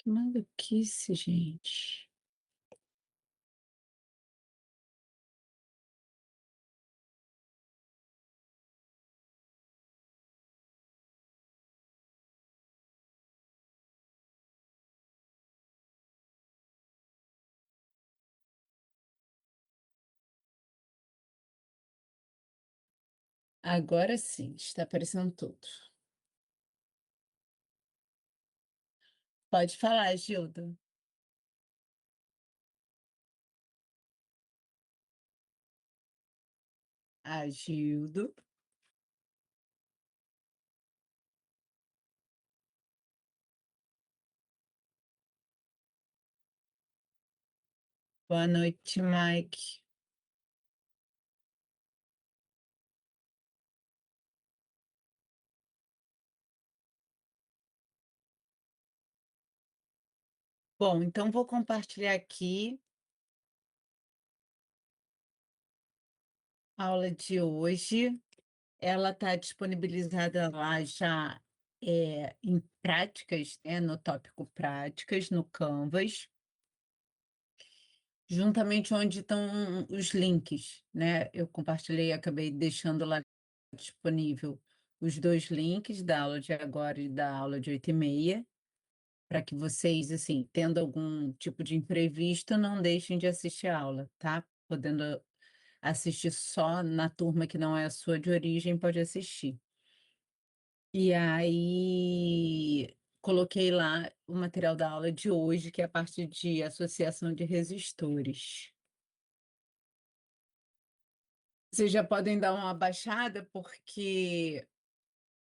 Que maluquice, gente. Agora sim, está aparecendo tudo. Pode falar, Gilda. Agildo. Boa noite, Mike. Bom, então vou compartilhar aqui a aula de hoje. Ela está disponibilizada lá já em práticas, né, no tópico práticas, no Canvas, juntamente onde estão os links, né? Eu compartilhei, acabei deixando lá disponível os dois links da aula de agora e da aula de 8h30, para que vocês, assim, tendo algum tipo de imprevisto, não deixem de assistir a aula, tá? Podendo assistir só na turma que não é a sua de origem, pode assistir. E aí, coloquei lá o material da aula de hoje, que é a parte de associação de resistores. Vocês já podem dar uma baixada, porque,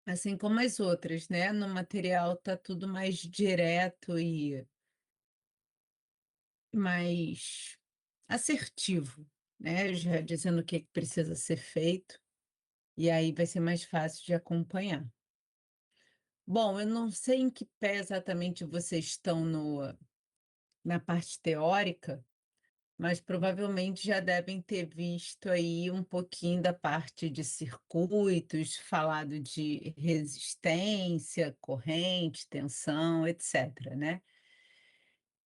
assim como as outras, né, no material tá tudo mais direto e mais assertivo, né, já dizendo o que que precisa ser feito, e aí vai ser mais fácil de acompanhar. Bom, eu não sei em que pé exatamente vocês estão na parte teórica, mas provavelmente já devem ter visto aí um pouquinho da parte de circuitos, falado de resistência, corrente, tensão, etc., né?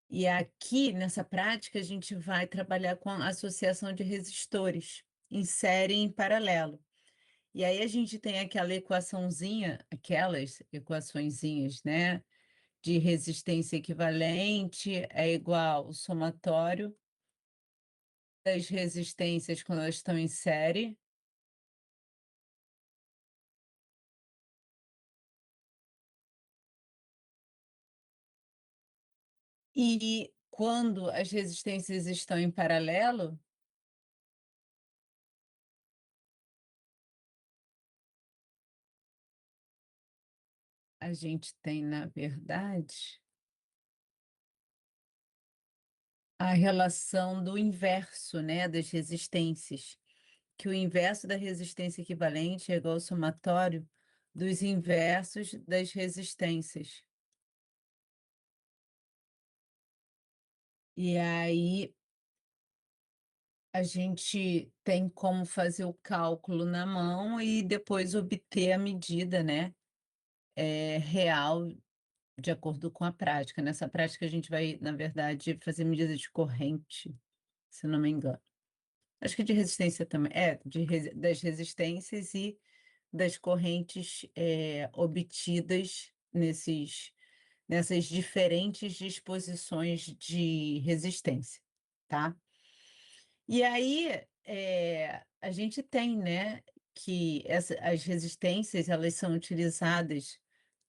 E aqui, nessa prática, a gente vai trabalhar com a associação de resistores em série e em paralelo. E aí a gente tem aquela equaçãozinha, aquelas equaçõezinhas, né? De resistência equivalente é igual o somatório das resistências quando elas estão em série, e quando as resistências estão em paralelo, a gente tem, na verdade, a relação do inverso, né, das resistências, que o inverso da resistência equivalente é igual ao somatório dos inversos das resistências. E aí a gente tem como fazer o cálculo na mão e depois obter a medida, né, real de acordo com a prática. Nessa prática, a gente vai, na verdade, fazer medida de corrente, se não me engano. Acho que de resistência também, das resistências e das correntes obtidas nessas diferentes disposições de resistência, tá? E aí, a gente tem, né, que as resistências, elas são utilizadas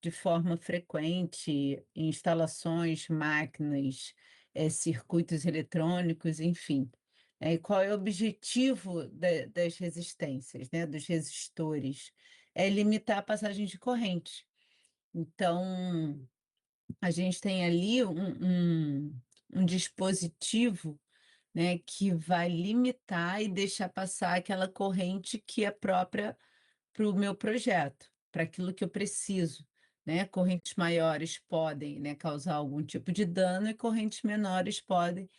de forma frequente em instalações, máquinas, circuitos eletrônicos, enfim. E qual é o objetivo das resistências, né, dos resistores? É limitar a passagem de corrente. Então, a gente tem ali um dispositivo, né, que vai limitar e deixar passar aquela corrente que é própria para o meu projeto, para aquilo que eu preciso, né? Correntes maiores podem, né, causar algum tipo de dano e correntes menores pode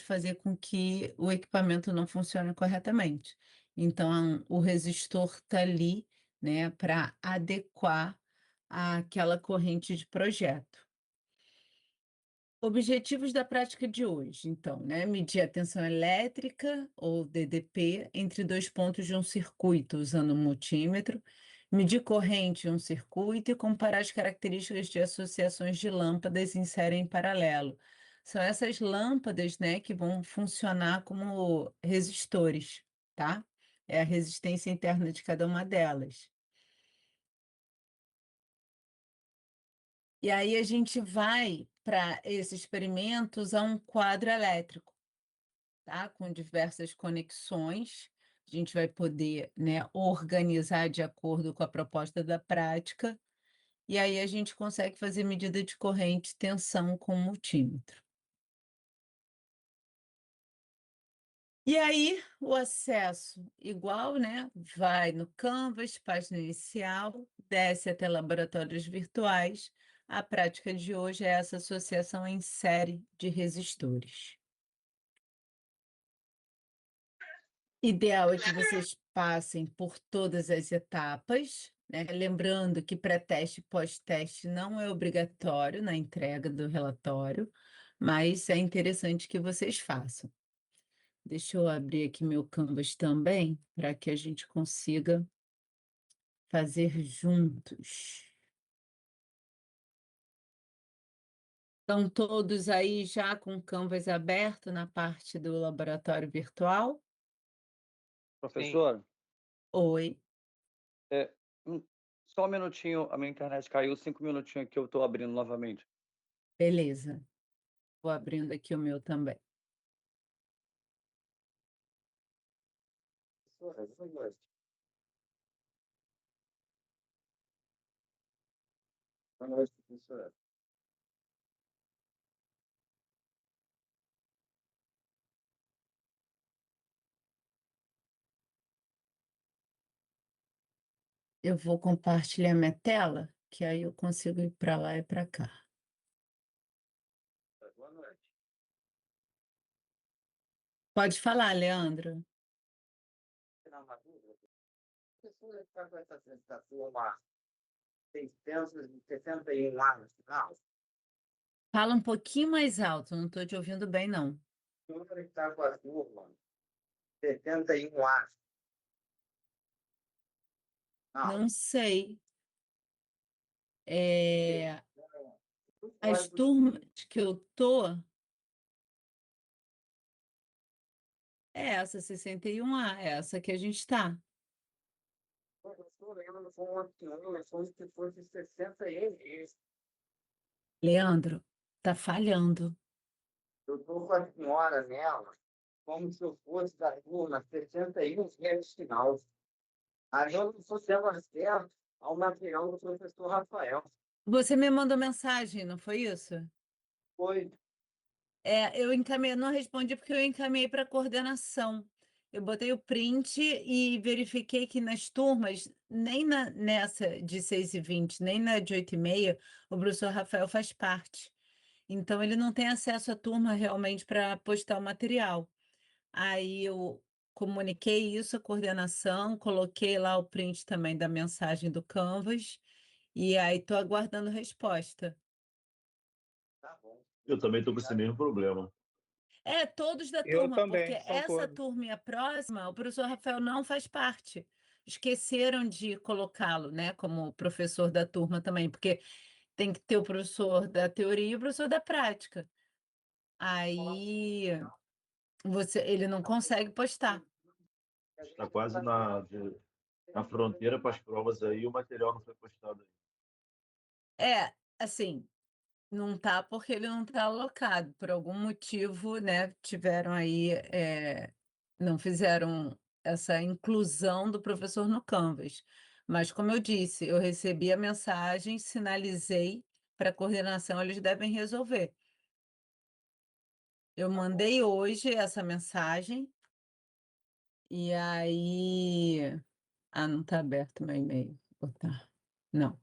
fazer com que o equipamento não funcione corretamente. Então, o resistor está ali, né, para adequar àquela corrente de projeto. Objetivos da prática de hoje, então, né? Medir a tensão elétrica, ou DDP, entre dois pontos de um circuito usando um multímetro, medir corrente em um circuito e comparar as características de associações de lâmpadas em série em paralelo. São essas lâmpadas, né, que vão funcionar como resistores, tá? É a resistência interna de cada uma delas. E aí a gente vai para esse experimento usar um quadro elétrico, tá? Com diversas conexões. A gente vai poder, né, organizar de acordo com a proposta da prática, e aí a gente consegue fazer medida de corrente e tensão com o multímetro. E aí, o acesso igual, né? Vai no Canvas, página inicial, desce até laboratórios virtuais. A prática de hoje é essa associação em série de resistores. Ideal é que vocês passem por todas as etapas, né? Lembrando que pré-teste e pós-teste não é obrigatório na entrega do relatório, mas é interessante que vocês façam. Deixa eu abrir aqui meu Canvas também, para que a gente consiga fazer juntos. Estão todos aí já com o Canvas aberto na parte do laboratório virtual? Professora, Oi, é, só um minutinho, a minha internet caiu, 5 minutinhos que eu estou abrindo novamente. beleza. Vou abrindo aqui o meu também. Professora, boa noite. Boa noite, professora. Eu vou compartilhar minha tela, que aí eu consigo ir para lá e para cá. Boa noite. Pode falar, Leandro. Tirar uma dúvida. Professora, está com essa sensação lá, 661 lá no final? Fala um pouquinho mais alto, não estou te ouvindo bem, não. O número que está com a turma, 71 lá. Não. Não sei. É, O as código turmas que eu tô é essa 61A, é essa que a gente está. professora, eu não vou aqui, eu sou que fosse 60 e Leandro, tá falhando. eu estou com a senhora nela, como se eu fosse da turma 61 vezes final. Aí eu não sou tendo acesso ao material do professor Rafael. Você me mandou mensagem, não foi isso? Foi. É, eu encaminhei, não respondi porque eu encaminhei para coordenação. Eu botei o print e verifiquei que nas turmas, nem nessa de 6h20, nem na de 8h30, o professor Rafael faz parte. Então, ele não tem acesso à turma realmente para postar o material. Aí eu comuniquei isso à coordenação, coloquei lá o print também da mensagem do Canvas, e aí estou aguardando resposta. Tá bom. Eu também estou com esse mesmo problema. É, todos da Eu turma, porque também, são essa todos. turma e a próxima, o professor Rafael não faz parte. Esqueceram de colocá-lo, né, como professor da turma também, porque tem que ter o professor da teoria e o professor da prática. Aí ele não consegue postar. Está quase na fronteira para as provas aí, o material não foi postado aí. É, assim, não tá porque ele não está alocado. Por algum motivo, né, tiveram aí, não fizeram essa inclusão do professor no Canvas. Mas, como eu disse, eu recebi a mensagem, sinalizei para a coordenação, eles devem resolver. Eu mandei hoje essa mensagem, e aí. Ah, não está aberto meu e-mail. Vou botar. Não.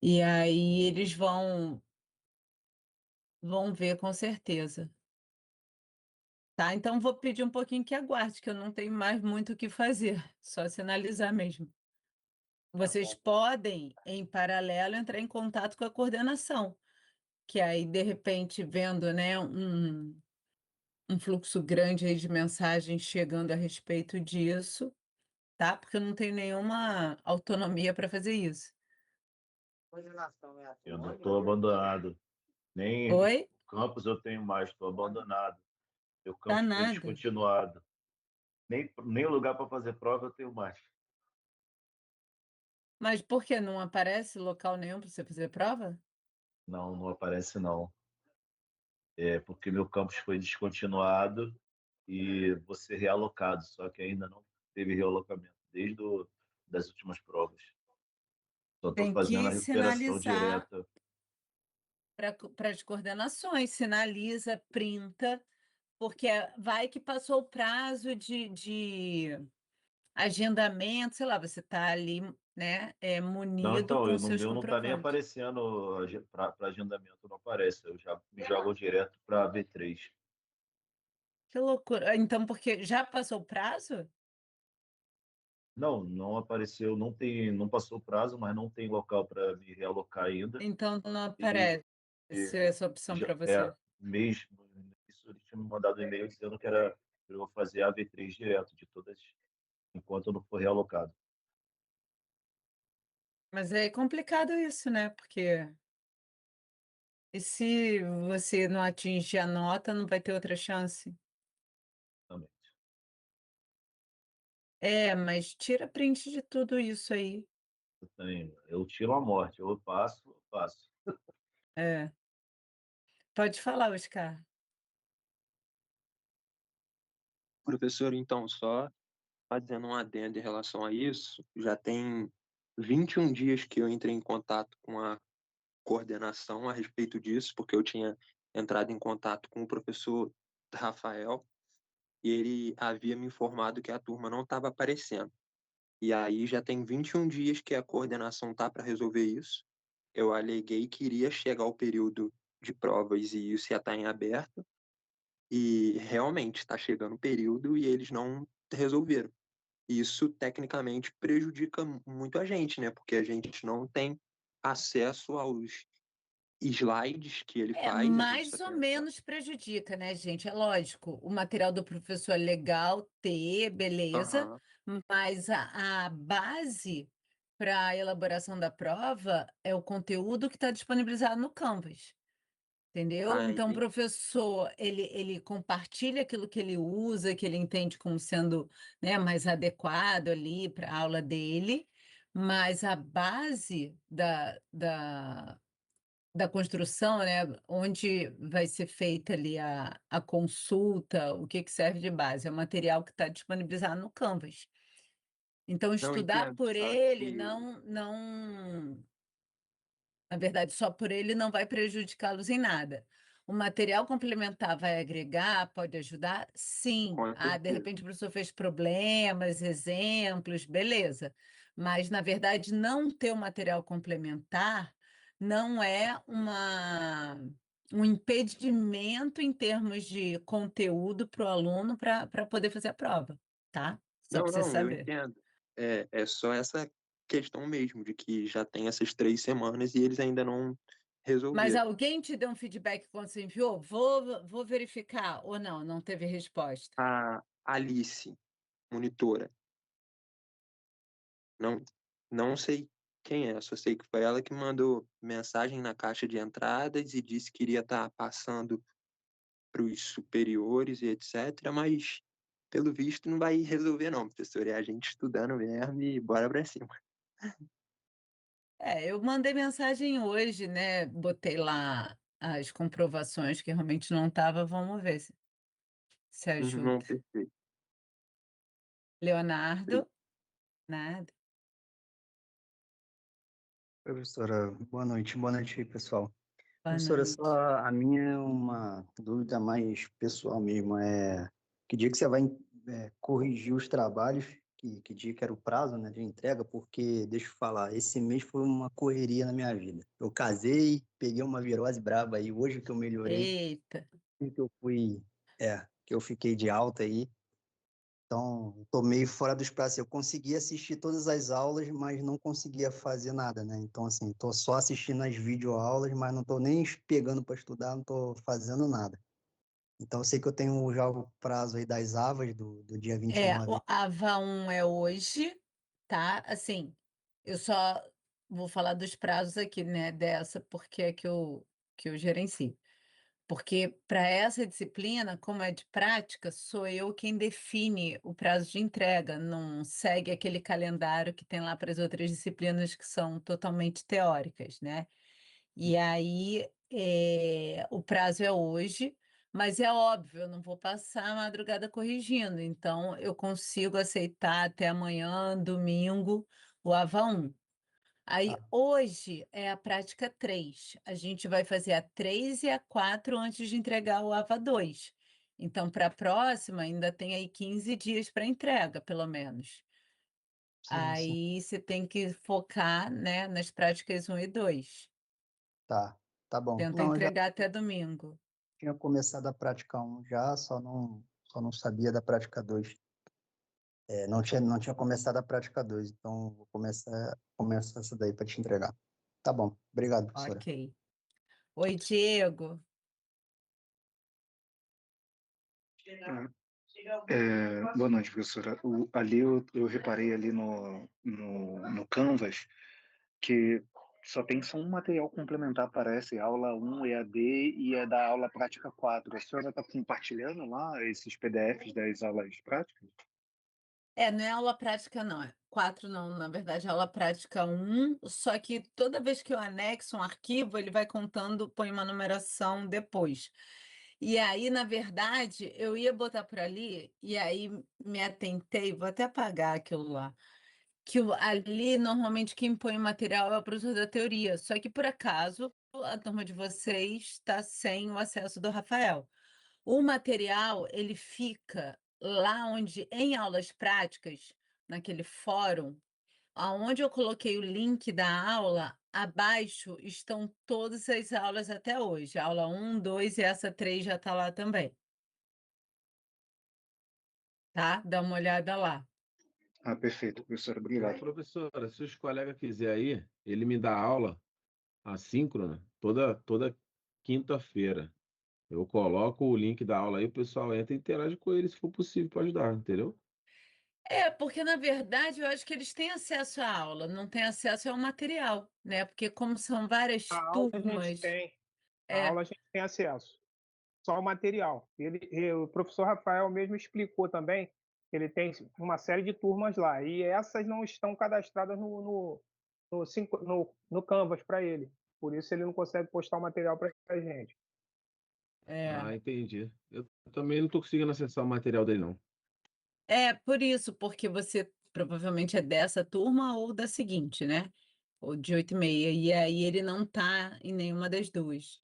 E aí eles vão ver com certeza. Tá? Então vou pedir um pouquinho que aguarde, que eu não tenho mais muito o que fazer, só sinalizar mesmo. Vocês podem, em paralelo, entrar em contato com a coordenação. que aí, de repente, vendo, né, um fluxo grande aí de mensagens chegando a respeito disso, tá? Porque eu não tenho nenhuma autonomia para fazer isso. Coordenação é Eu ainda atômica? estou abandonado. Nem Oi? campus eu tenho mais, estou abandonado. Meu Tá campus foi nada. descontinuado. Nem lugar para fazer prova eu tenho mais. Mas por que não aparece local nenhum para você fazer prova? Não, não aparece não. É porque meu campus foi descontinuado e vou ser realocado, só que ainda não teve realocamento das últimas provas. Só estou Tem fazendo a que recuperação sinalizar direta. para as coordenações, sinaliza, printa, porque vai que passou o prazo de agendamento, sei lá, você está ali, né, Não, munido então, com eu não, seus meu não está nem comprovantes. aparecendo para agendamento, não aparece. Eu já me jogo direto para V3. Que loucura. Então, porque já passou o prazo? Não, não apareceu, não passou o prazo, mas não tem local para me realocar ainda. Então não E aparece essa opção já para você. mesmo isso, eles tinham me mandado um e-mail dizendo que era para eu fazer a V3 direto de todas, enquanto eu não for realocado. Mas é complicado isso, né? Porque e se você não atingir a nota, não vai ter outra chance? Também. É, mas tira print de tudo isso aí. Eu tiro a morte, eu passo. É. Pode falar, Oscar. Professor, então, só fazendo um adendo em relação a isso, já tem 21 dias que eu entrei em contato com a coordenação a respeito disso, porque eu tinha entrado em contato com o professor Rafael e ele havia me informado que a turma não estava aparecendo. E aí já tem 21 dias que a coordenação tá para resolver isso. Eu aleguei que iria chegar o período de provas e isso ia estar em aberto, e realmente está chegando o período e eles não resolveram. Isso tecnicamente prejudica muito a gente, né? Porque a gente não tem acesso aos slides que ele É, faz, a gente só mais ou tem acesso. menos prejudica, né, gente? É lógico, o material do professor é legal ter, beleza, Aham. mas a base para a elaboração da prova é o conteúdo que está disponibilizado no Canvas. Entendeu? Ah, Então, o entendi. professor, ele compartilha aquilo que ele usa, que ele entende como sendo, né, mais adequado ali para a aula dele, mas a base da construção, né, onde vai ser feita ali a consulta, o que que serve de base, é o material que está disponibilizado no Canvas. Então, Não estudar entendo, por só ele que não, na verdade, só por ele não vai prejudicá-los em nada. O material complementar vai agregar, pode ajudar? Sim. com Ah, de certeza. repente o professor fez problemas, exemplos, beleza. Mas, na verdade, não ter o material complementar não é um impedimento em termos de conteúdo para o aluno para poder fazer a prova, tá? Só Não, para você não, eu saber. entendo. É só essa questão mesmo, de que já tem essas 3 semanas e eles ainda não Mas resolveram. alguém te deu um feedback quando você enviou? Vou verificar. Ou não, não teve resposta. A Alice, monitora, não, não sei quem é, só sei que foi ela que mandou mensagem na caixa de entradas e disse que iria estar passando para os superiores e etc. Mas, pelo visto, não vai resolver, não, professor. É a gente estudando mesmo e bora pra cima. É, eu mandei mensagem hoje, né? Botei lá as comprovações que realmente não estava. Vamos ver se Não, ajuda. perfeito. Leonardo, nada. Professora, boa noite aí, pessoal. Boa Professora, noite. só a minha é uma dúvida mais pessoal mesmo, que dia que você vai corrigir os trabalhos, que dia que era o prazo, né, de entrega, porque, deixa eu falar, esse mês foi uma correria na minha vida. Eu casei, peguei uma virose braba aí, hoje que eu melhorei, Eita. que eu fui, que eu fiquei de alta aí, Então, tô meio fora dos prazos. Eu consegui assistir todas as aulas, mas não conseguia fazer nada, né? Então, assim, tô só assistindo as videoaulas, mas não tô nem pegando para estudar, não tô fazendo nada. Então, eu sei que eu tenho já o prazo aí das AVAs do dia O 29. AVA 1 é hoje, tá? Assim, eu só vou falar dos prazos aqui, né, dessa, porque é que eu gerencio. Porque para essa disciplina, como é de prática, sou eu quem define o prazo de entrega, não segue aquele calendário que tem lá para as outras disciplinas que são totalmente teóricas, né? E aí, o prazo é hoje, mas é óbvio, eu não vou passar a madrugada corrigindo, então eu consigo aceitar até amanhã, domingo, o AVA 1. Aí, Tá, hoje é a prática 3. A gente vai fazer a 3 e a 4 antes de entregar o AVA 2. Então, para a próxima, ainda tem aí 15 dias para entrega, pelo menos. sim, sim. Aí você tem que focar, né, nas práticas 1 e 2. Tá, tá bom. Tenta Não, eu já entregar até domingo. tinha começado a prática 1 já, só não sabia da prática 2. Não tinha começado a prática 2, então vou começar essa daí para te entregar. Tá bom, obrigado, professora. Ok. Oi, Diego. Boa noite, professora. Ali eu reparei ali no Canvas que só tem só um material complementar, parece, aula 1 EAD e é da aula prática 4. A senhora está compartilhando lá esses PDFs das aulas práticas? Não é aula prática, não. 4 não, na verdade, é aula prática 1, só que toda vez que eu anexo um arquivo, ele vai contando, põe uma numeração depois. E aí, na verdade, eu ia botar por ali, e aí me atentei, vou até apagar aquilo lá, que ali normalmente quem põe o material é o professor da teoria, só que por acaso a turma de vocês está sem o acesso do Rafael. O material, ele fica lá onde, em aulas práticas, naquele fórum, aonde eu coloquei o link da aula, abaixo estão todas as aulas até hoje. Aula 1, 2 e essa 3 já está lá também, tá? Dá uma olhada lá. Ah, perfeito, professora. Obrigado. Professora, se os colegas quiserem ir, ele me dá aula assíncrona toda quinta-feira. Eu coloco o link da aula aí, o pessoal entra e interage com ele, se for possível, para ajudar, entendeu? Porque na verdade eu acho que eles têm acesso à aula, não têm acesso ao material, né? Porque como são várias A aula a gente turmas, tem, a é, aula a gente tem acesso, só o material. O professor Rafael mesmo explicou também que ele tem uma série de turmas lá, e essas não estão cadastradas no Canvas para ele. Por isso ele não consegue postar o material para a gente. é. Ah, entendi. Eu também não estou conseguindo acessar o material dele, não. Por isso, porque você provavelmente é dessa turma ou da seguinte, né? Ou de 8h30, e aí ele não está em nenhuma das duas,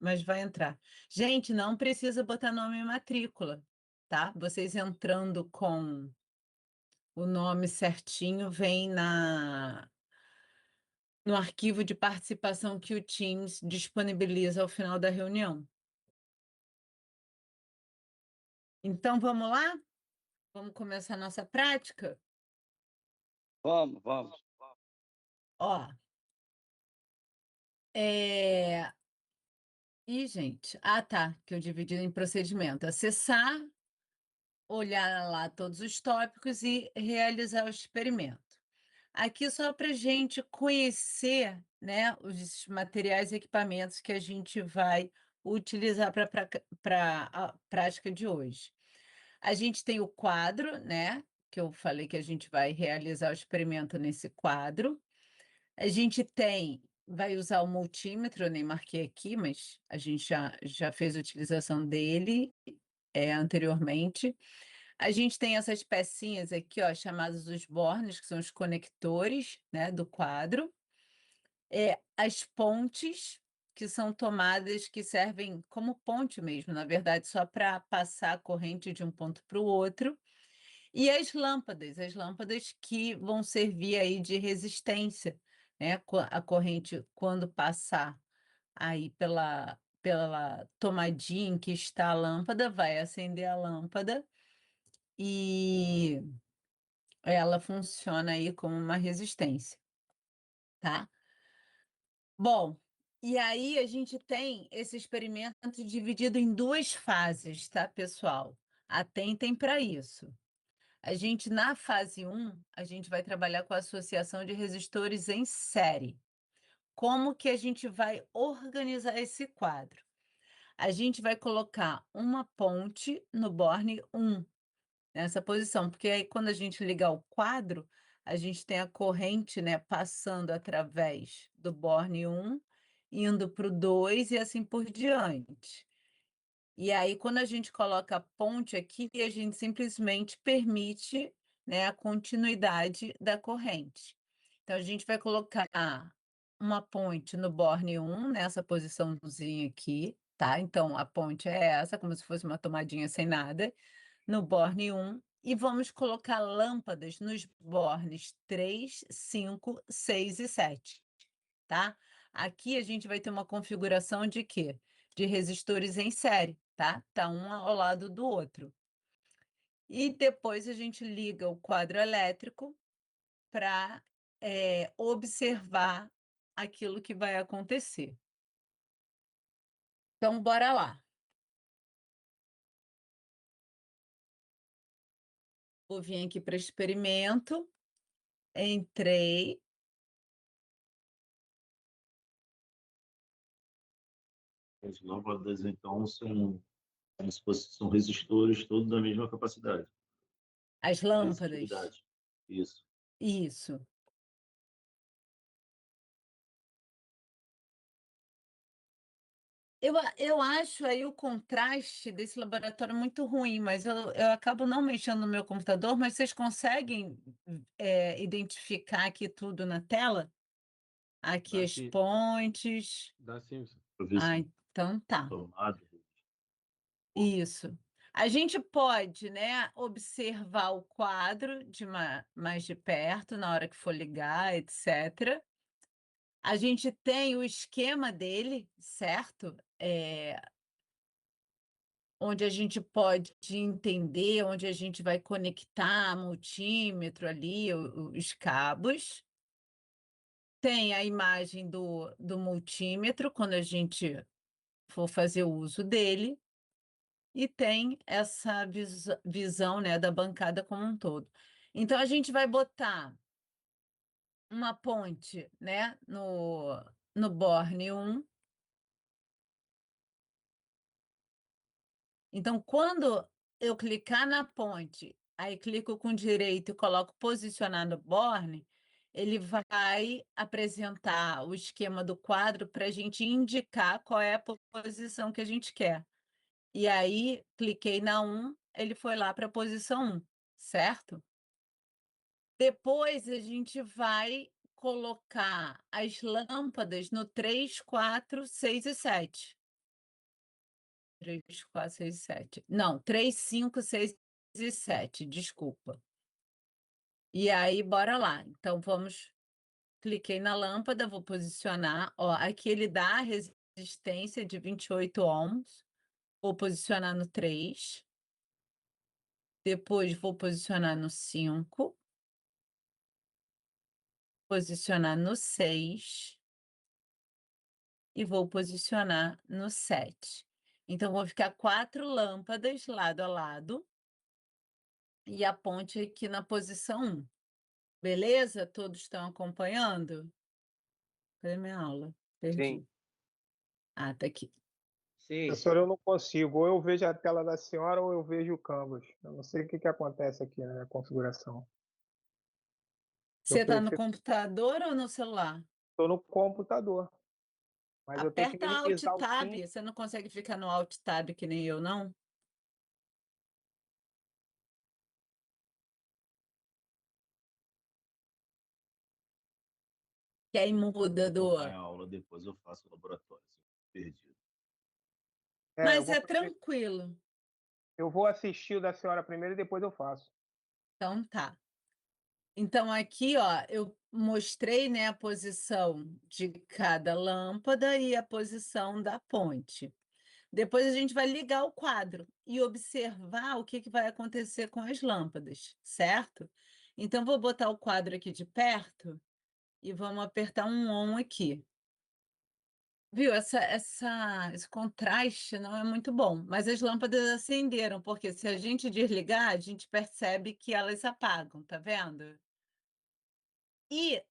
mas vai entrar. Gente, não precisa botar nome e matrícula, tá? Vocês entrando com o nome certinho, vem no arquivo de participação que o Teams disponibiliza ao final da reunião. Então, vamos lá? Vamos começar a nossa prática? Vamos, vamos. Ó, é... Ih, gente. Ah, tá. Que eu dividi em procedimento. Acessar, olhar lá todos os tópicos e realizar o experimento. Aqui só para a gente conhecer, né, os materiais e equipamentos que a gente vai utilizar para a prática de hoje. A gente tem o quadro, né, que eu falei que a gente vai realizar o experimento nesse quadro. A gente vai usar o multímetro, eu nem marquei aqui, mas a gente já fez a utilização dele, anteriormente. A gente tem essas pecinhas aqui, ó, chamadas os bornes, que são os conectores, né, do quadro. As pontes, que são tomadas que servem como ponte mesmo, na verdade, só para passar a corrente de um ponto para o outro. E as lâmpadas que vão servir aí de resistência, né? A corrente, quando passar aí pela tomadinha em que está a lâmpada, vai acender a lâmpada e ela funciona aí como uma resistência, tá? Bom, e aí a gente tem esse experimento dividido em 2 fases, tá, pessoal? Atentem para isso. A gente, na fase 1, a gente vai trabalhar com a associação de resistores em série. Como que a gente vai organizar esse quadro? A gente vai colocar uma ponte no borne 1, nessa posição, porque aí quando a gente ligar o quadro, a gente tem a corrente, né, passando através do borne 1, indo para o 2 e assim por diante. E aí, quando a gente coloca a ponte aqui, a gente simplesmente permite, né, a continuidade da corrente. Então, a gente vai colocar uma ponte no borne 1, nessa posiçãozinha aqui, tá? Então, a ponte é essa, como se fosse uma tomadinha sem nada, no borne 1, e vamos colocar lâmpadas nos bornes 3, 5, 6 e 7, tá? Aqui a gente vai ter uma configuração de quê? De resistores em série, tá? Tá um ao lado do outro. E depois a gente liga o quadro elétrico para observar aquilo que vai acontecer. Então, bora lá. Vou vir aqui para experimento. Entrei. As lâmpadas, então, são como se são resistores todos da mesma capacidade, As lâmpadas. resistividade. Isso. Isso. Eu acho aí o contraste desse laboratório muito ruim, mas eu acabo não mexendo no meu computador, mas vocês conseguem identificar aqui tudo na tela? Aqui Dá as sim, pontes. dá sim. Para ver Ah, se então tá. tomado. Isso. A gente pode, né, observar o quadro mais de perto na hora que for ligar, etc. A gente tem o esquema dele, certo? Onde a gente pode entender onde a gente vai conectar multímetro ali, os cabos. Tem a imagem do multímetro, quando a gente for fazer o uso dele, e tem essa visão, né, da bancada como um todo. Então, a gente vai botar uma ponte, né, no borne 1. Então, quando eu clicar na ponte, aí clico com direito e coloco posicionar no borne, ele vai apresentar o esquema do quadro para a gente indicar qual é a posição que a gente quer. E aí, cliquei na 1, ele foi lá para a posição 1, certo? Depois, a gente vai colocar as lâmpadas no 3, 4, 6 e 7. 3, 4, 6 e 7. Não, 3, 5, 6 e 7, desculpa. E aí, bora lá. Então, cliquei na lâmpada, vou posicionar. Ó, aqui ele dá a resistência de 28 ohms. Vou posicionar no 3. Depois, vou posicionar no 5. Posicionar no 6. E vou posicionar no 7. Então, vão ficar 4 lâmpadas lado a lado. E a ponte aqui na posição 1. Beleza? Todos estão acompanhando? Cadê minha aula? Perdi. Sim. Ah, tá aqui. Sim, Professor, eu não consigo. Ou eu vejo a tela da senhora ou eu vejo o Canvas. Eu não sei o que acontece aqui na configuração. Você está no computador ou no celular? Estou no computador, mas eu tenho que Aperta Alt minimizar o Tab. Teams. Você não consegue ficar no Alt Tab que nem eu, não? Que aí muda do. Acompanhar a aula, depois eu faço o laboratório, se eu perdido. Mas é tranquilo. Eu vou assistir o da senhora primeiro e depois eu faço. Então tá. Então aqui, ó, eu mostrei, né, a posição de cada lâmpada e a posição da ponte. Depois a gente vai ligar o quadro e observar o que vai acontecer com as lâmpadas, certo? Então, vou botar o quadro aqui de perto e vamos apertar um on aqui. Viu? Esse contraste não é muito bom, mas as lâmpadas acenderam, porque se a gente desligar, a gente percebe que elas apagam, tá vendo? E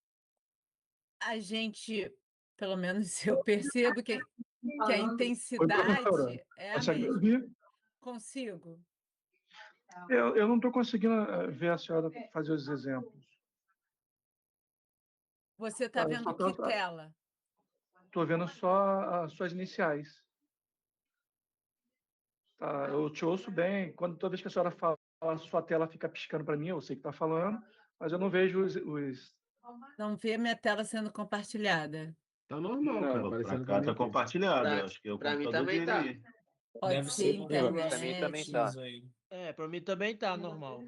a gente, pelo menos eu percebo que a Oi, intensidade professora. é a Consegue me mesma. ouvir? Consigo? Eu não estou conseguindo ver a senhora fazer os exemplos. Você está Tá, eu vendo só que tela? estou vendo só as suas iniciais. Tá, eu te ouço bem. Toda vez que a senhora fala, a sua tela fica piscando para mim, eu sei que está falando, mas eu não vejo os... Não vê minha tela sendo compartilhada. Tá normal, Não. cara, Pô, pra aparecendo pra cá mim tá aqui. compartilhado. Pra, Acho que é o pra mim computador também dele tá. aí. Pode Deve ser ser porque Pra mim também internet. tá. Pra mim também tá normal.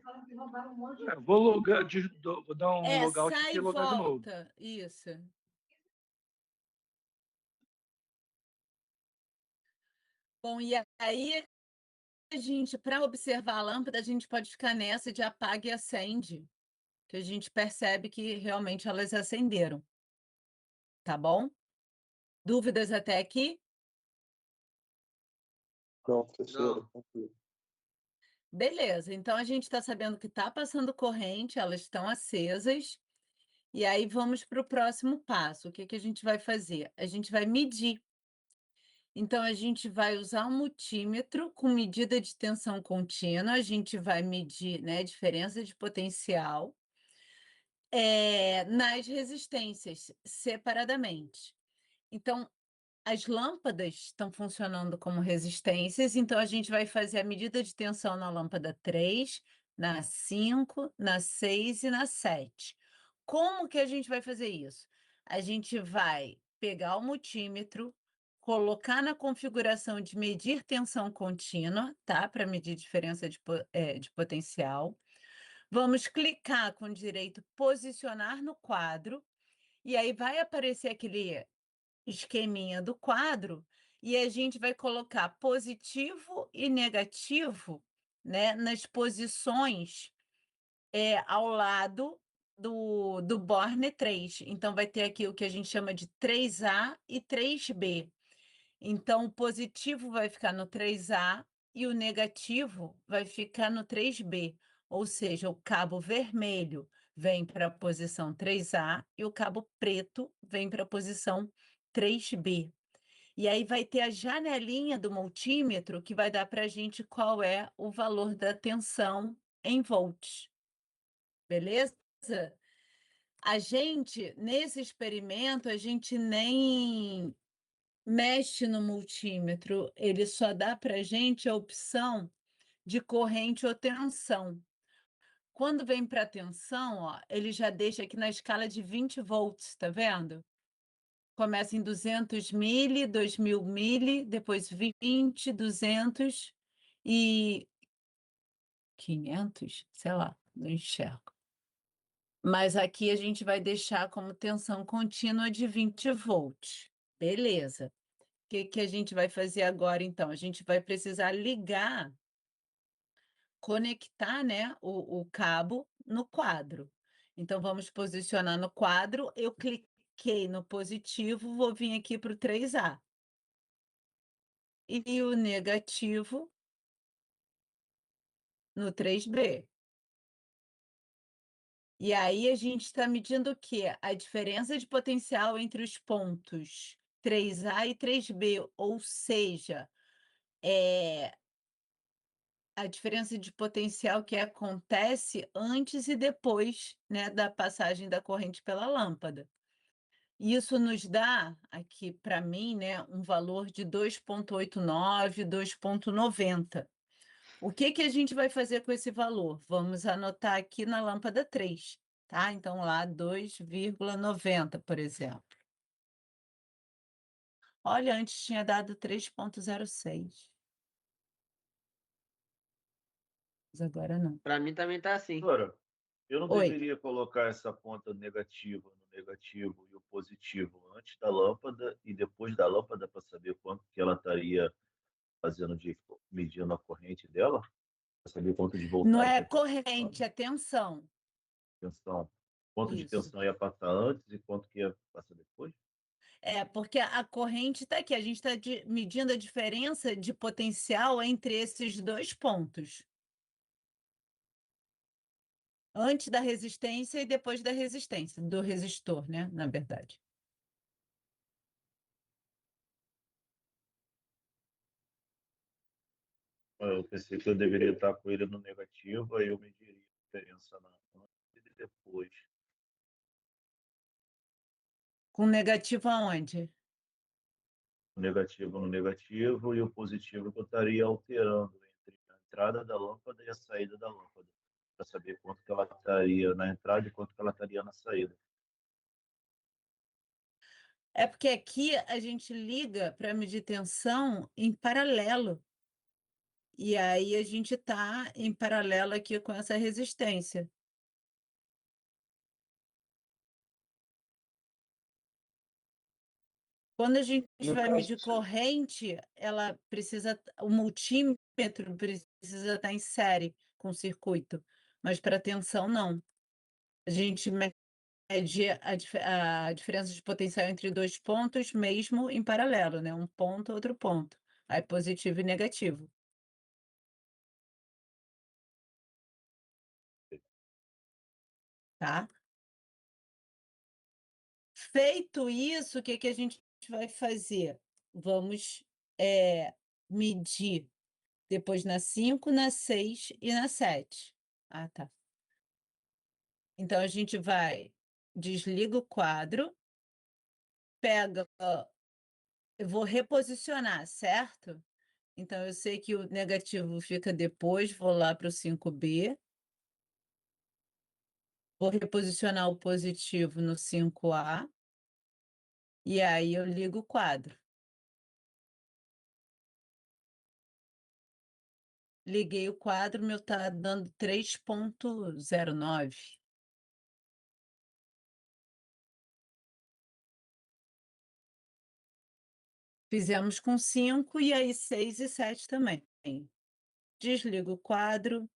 Vou logar, vou dar um É, logout sai aqui e e logar de novo. volta. Isso. Bom, e aí, gente, para observar a lâmpada, a gente pode ficar nessa de apaga e acende, que a gente percebe que realmente elas acenderam. Tá bom? Dúvidas até aqui? Não, professora. Não. Beleza, então a gente está sabendo que está passando corrente, elas estão acesas, e aí vamos para o próximo passo. O que que a gente vai fazer? A gente vai medir. Então, a gente vai usar um multímetro com medida de tensão contínua, a gente vai medir, né, a diferença de potencial nas resistências, separadamente. Então, as lâmpadas estão funcionando como resistências, então a gente vai fazer a medida de tensão na lâmpada 3, na 5, na 6 e na 7. Como que a gente vai fazer isso? A gente vai pegar o multímetro, colocar na configuração de medir tensão contínua, tá? Para medir diferença de potencial. Vamos clicar com direito posicionar no quadro, e aí vai aparecer aquele esqueminha do quadro, e a gente vai colocar positivo e negativo, né, nas posições ao lado do Borne 3. Então, vai ter aqui o que a gente chama de 3A e 3B. Então, o positivo vai ficar no 3A e o negativo vai ficar no 3B. Ou seja, o cabo vermelho vem para a posição 3A e o cabo preto vem para a posição 3B. E aí vai ter a janelinha do multímetro que vai dar para a gente qual é o valor da tensão em volts. Beleza? A gente, nesse experimento, a gente nem mexe no multímetro, ele só dá para a gente a opção de corrente ou tensão. Quando vem para tensão, ó, ele já deixa aqui na escala de 20 volts, tá vendo? Começa em 200 mili, 2000 mili, depois 20, 200 e 500, sei lá, não enxergo. Mas aqui a gente vai deixar como tensão contínua de 20 volts. Beleza. O que a gente vai fazer agora, então? A gente vai precisar ligar, conectar, né, o cabo no quadro. Então, vamos posicionar no quadro. Eu cliquei no positivo, vou vir aqui para o 3A. E o negativo no 3B. E aí a gente está medindo o quê? A diferença de potencial entre os pontos 3A e 3B, ou seja, a diferença de potencial que acontece antes e depois, né, da passagem da corrente pela lâmpada. Isso nos dá, aqui para mim, né, um valor de 2,89, 2,90. O que a gente vai fazer com esse valor? Vamos anotar aqui na lâmpada 3, tá? Então, lá 2,90, por exemplo. Olha, antes tinha dado 3,06. Mas agora não. Para mim também tá assim. Doutora, eu não Oi. deveria colocar essa ponta negativa no negativo e o positivo antes da lâmpada e depois da lâmpada para saber quanto que ela estaria Não voltar é para corrente, é tensão. tensão. Quanto de Isso. tensão ia passar antes e quanto que ia passar depois? É, porque a corrente está aqui, a gente está medindo a diferença de potencial entre esses dois pontos. Antes da resistência e depois da resistência, do resistor, né? Na verdade. Eu pensei que eu deveria estar com ele no negativo, aí eu mediria a diferença antes e depois. Com negativo aonde? O negativo no negativo e o positivo que eu estaria alterando entre a entrada da lâmpada e a saída da lâmpada, para saber quanto que ela estaria na entrada e quanto que ela estaria na saída. É porque aqui a gente liga para medir tensão em paralelo. E aí a gente está em paralelo aqui com essa resistência. Quando a gente No vai medir caso, corrente, ela precisa, o multímetro precisa estar em série com o circuito, mas para tensão não. A gente mede a diferença de potencial entre dois pontos mesmo em paralelo, né? Um ponto, outro ponto. Aí positivo e negativo. Tá? Feito isso, o que que a gente vai fazer? Vamos medir depois na 5, na 6 e na 7. Ah, tá. Então a gente desliga o quadro, pega, eu vou reposicionar, certo? Então eu sei que o negativo fica depois, vou lá para o 5B, vou reposicionar o positivo no 5A, e aí eu ligo o quadro. Liguei o quadro, meu tá dando 3,09. Fizemos com 5 e aí 6 e 7 também. Desligo o quadro,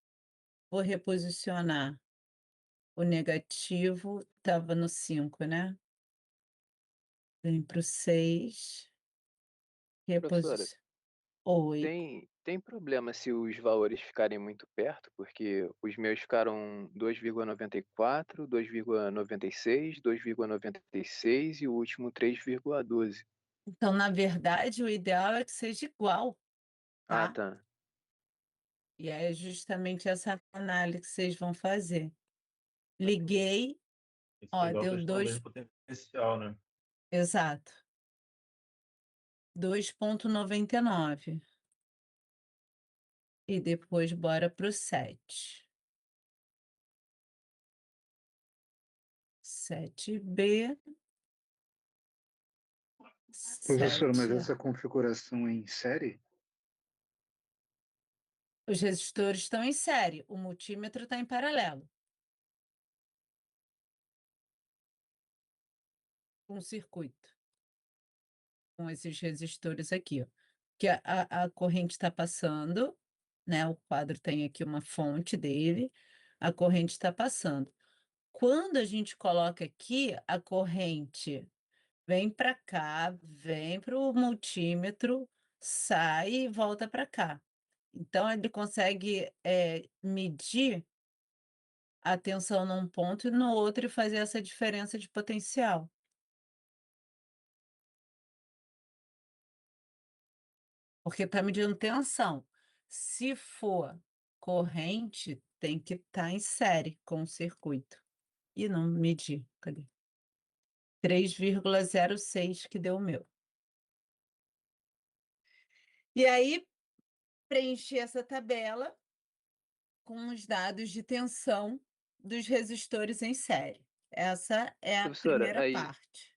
vou reposicionar o negativo, estava no 5, né? Vem para o 6, Professora, reposiciono. Oi. tem problema se os valores ficarem muito perto, porque os meus ficaram 2,94, 2,96, 2,96 e o último 3,12. Então, na verdade, o ideal é que seja igual, Ah, tá? tá. E é justamente essa análise que vocês vão fazer. Liguei, Tem que ó, pegar a deu questão mesmo potencial, né? exato, 2,99. E depois bora para o 7. 7B, professor, mas 7A. essa configuração é em série? Os resistores estão em série, o multímetro está em paralelo com o circuito, com esses resistores aqui, ó. Que a corrente está passando, né? O quadro tem aqui uma fonte dele, a corrente está passando. Quando a gente coloca aqui, a corrente vem para cá, vem para o multímetro, sai e volta para cá. Então, ele consegue medir a tensão num ponto e no outro e fazer essa diferença de potencial. Porque está medindo tensão. Se for corrente, tem que estar em série com o circuito. E não medir. Cadê? 3,06 que deu o meu. E aí, preenchi essa tabela com os dados de tensão dos resistores em série. Essa é a Professora, primeira aí, parte.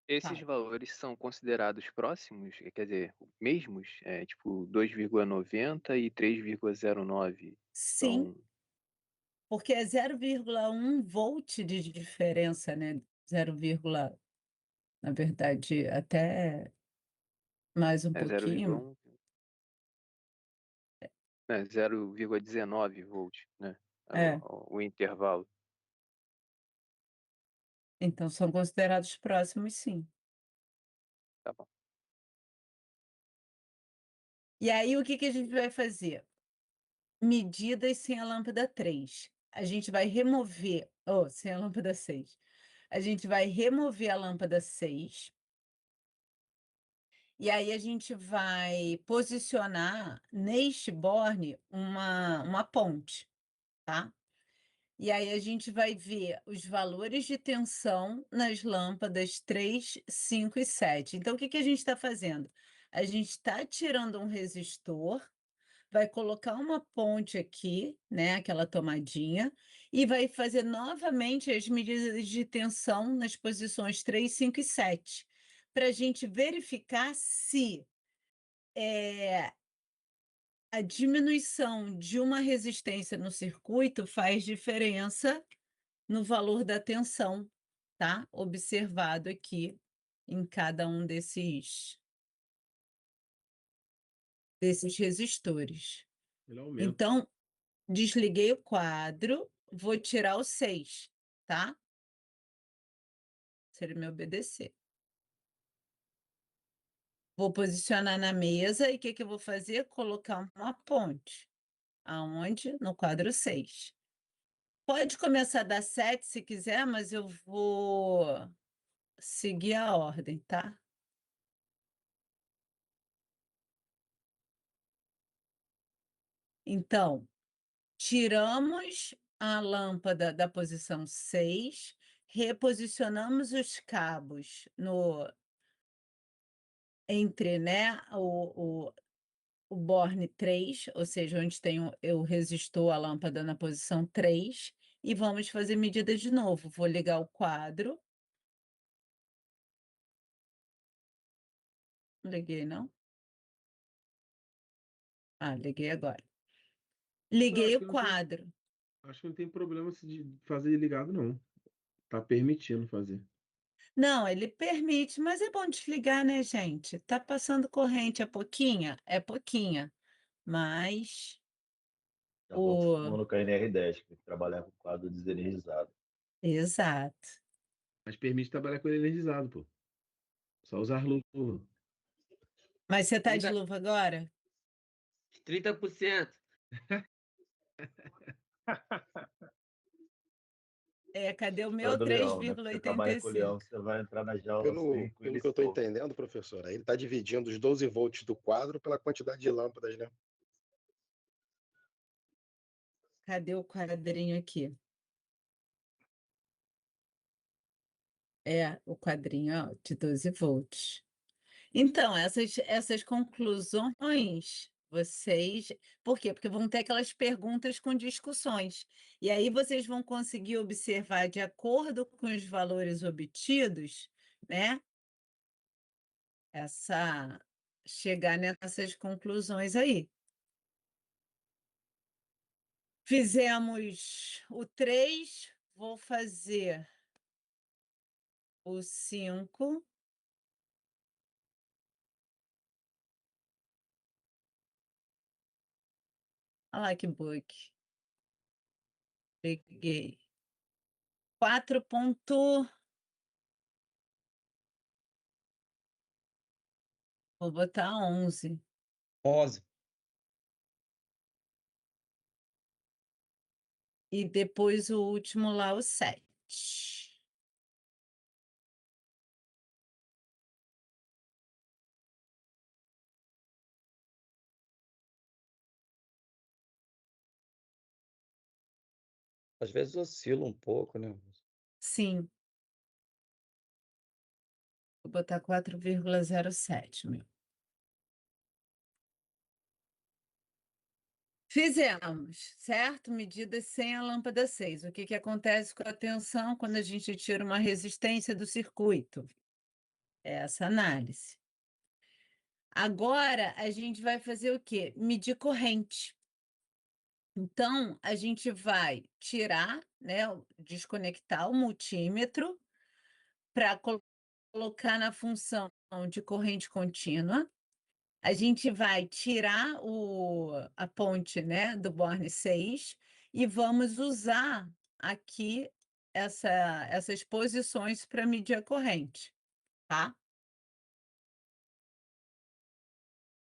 esses Fala. valores são considerados próximos? Quer dizer, mesmos? Tipo 2,90 e 3,09 Sim, são... porque é 0,1 volt de diferença, né? 0, na verdade, até mais um É pouquinho. 0,1. né, 0,19 volts, né? É. O intervalo. Então são considerados próximos, sim. Tá bom. E aí, o que que a gente vai fazer? Medidas sem a lâmpada 3. A gente vai remover, sem a lâmpada 6. A gente vai remover a lâmpada 6. E aí a gente vai posicionar neste borne uma ponte, tá? E aí a gente vai ver os valores de tensão nas lâmpadas 3, 5 e 7. Então, o que que a gente está fazendo? A gente está tirando um resistor, vai colocar uma ponte aqui, né, aquela tomadinha, e vai fazer novamente as medidas de tensão nas posições 3, 5 e 7, para a gente verificar se a diminuição de uma resistência no circuito faz diferença no valor da tensão, tá? Observado aqui em cada um desses resistores. Ele aumenta. Então, desliguei o quadro, vou tirar o 6, tá? Se ele me obedecer. Vou posicionar na mesa e o que que eu vou fazer? Colocar uma ponte. Aonde? No quadro 6. Pode começar da 7 se quiser, mas eu vou seguir a ordem, tá? Então, tiramos a lâmpada da posição 6, reposicionamos os cabos entre, né, o borne 3, ou seja, onde tem o resistor, a lâmpada na posição 3, e vamos fazer medida de novo. Vou ligar o quadro. Não liguei, não? Ah, liguei agora. Liguei o quadro. Acho que não tem problema de fazer ligado, não. Tá permitindo fazer. Não, ele permite, mas é bom desligar, né, gente? Tá passando corrente, é pouquinha? É pouquinha, mas Já vou acostumando com a NR10, que tem que trabalhar com quadro desenergizado. Exato. Mas permite trabalhar com ele energizado, pô. Só usar luva. Mas você tá de luva agora? 30%. Cadê o meu Tá do leão, né? Você trabalha com o leão, 3,85? você vai entrar na jaula Pelo assim, com ele que eu estou solto. entendendo, professor, aí ele está dividindo os 12 volts do quadro pela quantidade de lâmpadas, né? Cadê o quadrinho aqui? O quadrinho, ó, de 12 volts. Então, essas conclusões, vocês. Por quê? Porque vão ter aquelas perguntas com discussões. E aí vocês vão conseguir observar, de acordo com os valores obtidos, né? Chegar nessas conclusões aí. Fizemos o 3, vou fazer o 5. Olha lá que bug. Peguei. 4 Vou botar 11. 11. E depois o último lá, o 7. Às vezes oscila um pouco, né? Sim. Vou botar 4,07, meu. Fizemos, certo? Medidas sem a lâmpada 6. O que que acontece com a tensão quando a gente tira uma resistência do circuito? Essa análise. Agora, a gente vai fazer o quê? Medir corrente. Então, a gente vai tirar, né, desconectar o multímetro para colocar na função de corrente contínua A gente vai tirar a ponte, né, do Borne 6 e vamos usar aqui essas posições para medir a corrente, tá?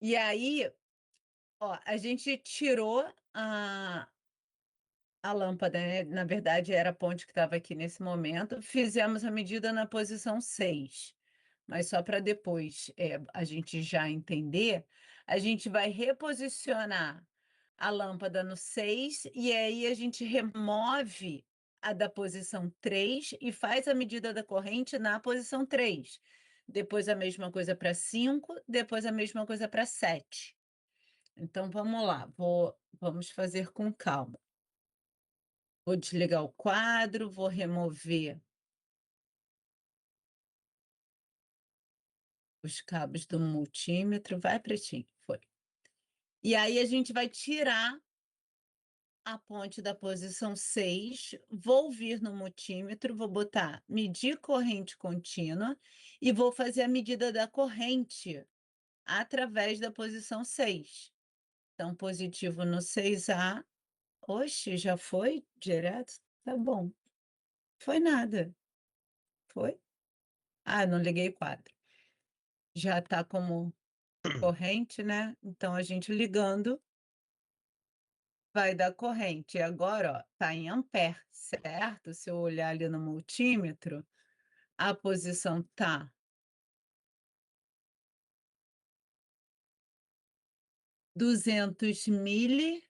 E aí, ó, a gente tirou a lâmpada, né? Na verdade, era a ponte que estava aqui nesse momento. Fizemos a medida na posição 6. Mas só para depois a gente já entender, a gente vai reposicionar a lâmpada no 6 e aí a gente remove a da posição 3 e faz a medida da corrente na posição 3. Depois a mesma coisa para 5, depois a mesma coisa para 7. Então vamos lá, vamos fazer com calma. Vou desligar o quadro, vou remover os cabos do multímetro. Vai, Pretinho, foi. E aí a gente vai tirar a ponte da posição 6, vou vir no multímetro, vou botar medir corrente contínua e vou fazer a medida da corrente através da posição 6. Então, positivo no 6A. Oxe, já foi direto? Tá bom. Foi nada. Foi? Ah, não liguei o quadro. Já está como corrente, né? Então, a gente ligando vai dar corrente. E agora, ó, tá em ampere, certo? Se eu olhar ali no multímetro, a posição tá 200 mili.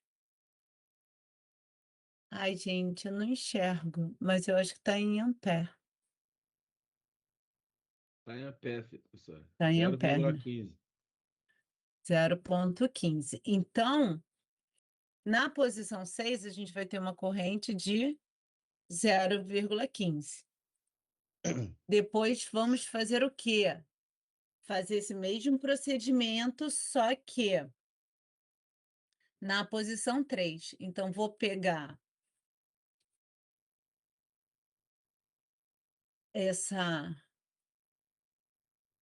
Ai, gente, eu não enxergo, mas eu acho que tá em ampere. Está em ampere, professor. Tá em ampere, né? 0,15. 0,15. Então, na posição 6, a gente vai ter uma corrente de 0,15. Depois vamos fazer o quê? Fazer esse mesmo procedimento, só que na posição 3. Então, vou pegar essa.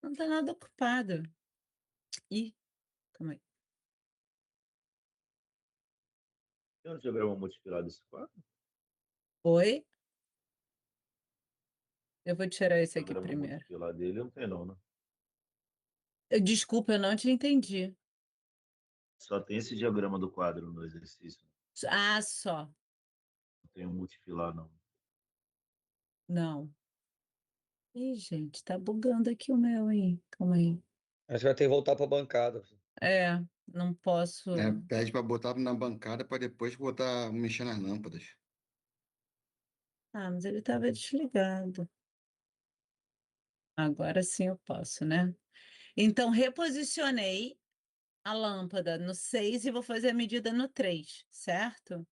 Não está nada ocupado. Ih, calma aí. Tem um diagrama multipilar desse quadro? Oi? Eu vou tirar esse O aqui diagrama primeiro. multipilar dele não tem não, né? Desculpa, eu não te entendi. Só tem esse diagrama do quadro no exercício. Ah, só. Não tem um multipilar, não. Não. Ih, gente, tá bugando aqui o meu, hein? Calma aí. Acho que vai ter que voltar para a bancada. Não posso. Pede para botar na bancada para depois botar mexer nas lâmpadas. Ah, mas ele estava desligado. Agora sim eu posso, né? Então, reposicionei a lâmpada no 6 e vou fazer a medida no 3, certo?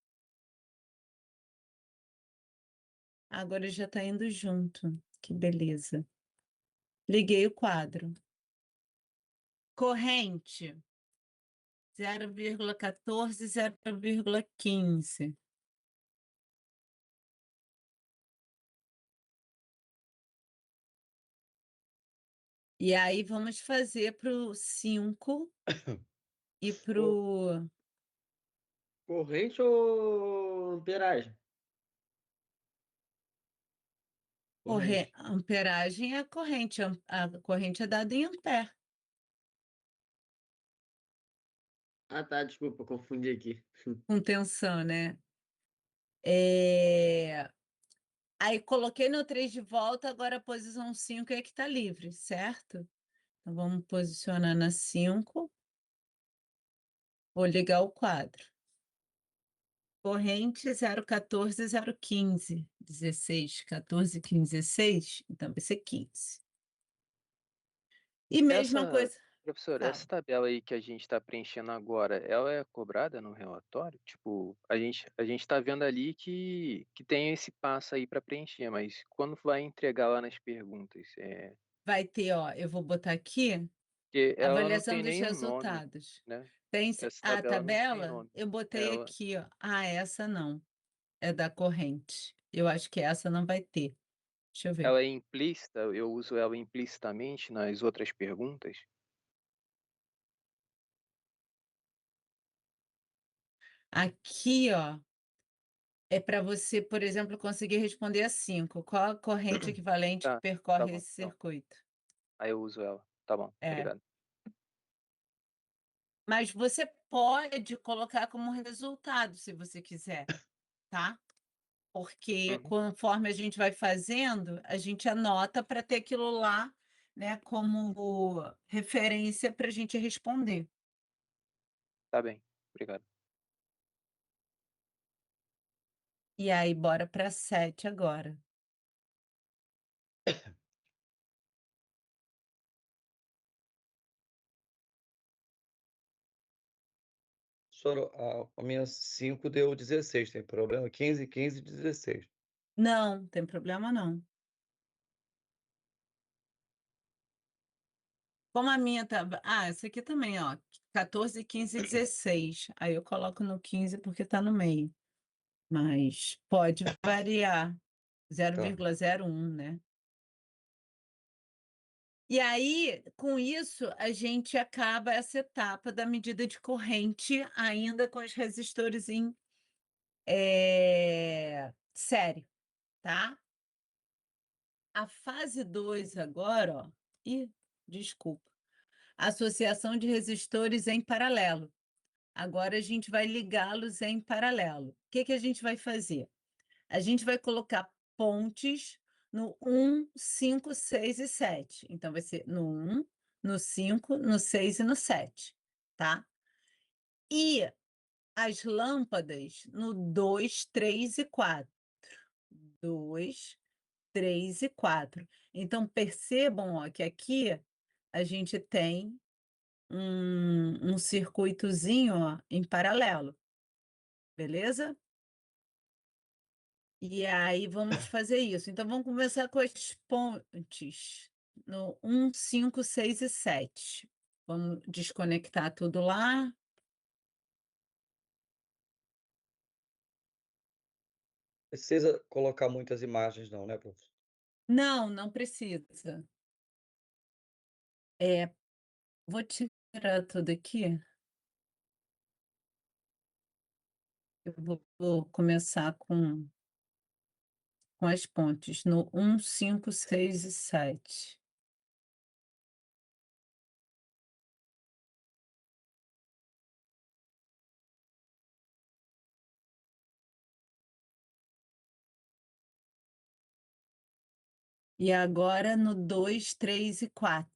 Agora já está indo junto. Que beleza. Liguei o quadro. Corrente 0,14, 0,15. E aí vamos fazer para o 5 e para o Corrente ou amperagem? Corrente. amperagem é a corrente. A corrente é dada em ampere. Ah, tá, desculpa, confundi aqui. Com tensão, né? Aí coloquei no 3 de volta, agora a posição 5 é que está livre, certo? Então vamos posicionar na 5. Vou ligar o quadro. Corrente 0,14, 0,15. 16, 14, 15, 16. Então vai ser 15. E mesma coisa. Professora, Fala. essa tabela aí que a gente está preenchendo agora, ela é cobrada no relatório? Tipo, a gente está vendo ali que tem esse passo aí para preencher, mas quando vai entregar lá nas perguntas? Vai ter, ó, eu vou botar aqui, Porque ela não avaliação tem dos nenhum nome, resultados. né? Tem Essa a tabela não tem tabela? nome. Eu botei Ela aqui, ó. Ah, essa não. É da corrente. Eu acho que essa não vai ter. Deixa eu ver. ela é implícita, eu uso ela implicitamente nas outras perguntas? Aqui, ó, é para você, por exemplo, conseguir responder a 5. Qual a corrente equivalente que Tá percorre bom, esse então. circuito? Aí eu uso ela. Tá bom, É. obrigado. Mas você pode colocar como resultado, se você quiser, tá? Porque Uhum. conforme a gente vai fazendo, a gente anota para ter aquilo lá, né, como referência para a gente responder. Tá bem, obrigado. E aí, bora para 7 agora. Professor, a minha 5 deu 16, tem problema? 15, 15, 16. Não, tem problema não. Como a minha tava. Ah, essa aqui também, ó. 14, 15 e 16. Aí eu coloco no 15 porque tá no meio. Mas pode variar. Tá. 0,01, né? E aí, com isso, a gente acaba essa etapa da medida de corrente ainda com os resistores em série, tá? A fase 2 agora, ó. Ih, desculpa. Associação de resistores em paralelo. Agora a gente vai ligá-los em paralelo. O que que a gente vai fazer? A gente vai colocar pontes no 1, 5, 6 e 7. Então, vai ser no 1, no 5, no 6 e no 7, tá? E as lâmpadas no 2, 3 e 4. 2, 3 e 4. Então, percebam, ó, que aqui a gente tem um circuitozinho, ó, em paralelo, beleza? E aí vamos fazer isso. Então vamos começar com as pontes no 1, 5, 6 e 7. Vamos desconectar tudo lá. Precisa colocar muitas imagens não, né, professor? Não, não precisa. Vou tirar tudo aqui. Eu vou começar com as pontes no 1, 5, 6 e 7. E agora no 2, 3 e 4.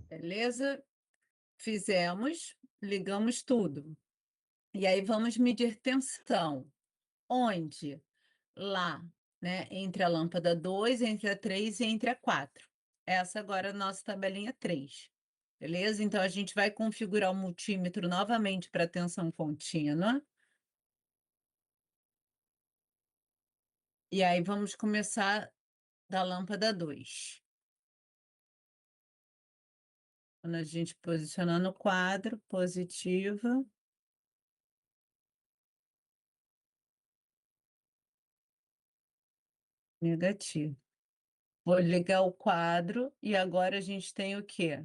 Beleza? Fizemos, ligamos tudo. E aí vamos medir tensão. Onde? Lá, né? Entre a lâmpada 2, entre a 3 e entre a 4. Essa agora é a nossa tabelinha 3. Beleza? Então a gente vai configurar o multímetro novamente para tensão contínua. E aí vamos começar da lâmpada 2. Quando a gente posicionar no quadro, positiva. Negativo. Vou ligar o quadro e agora a gente tem o quê?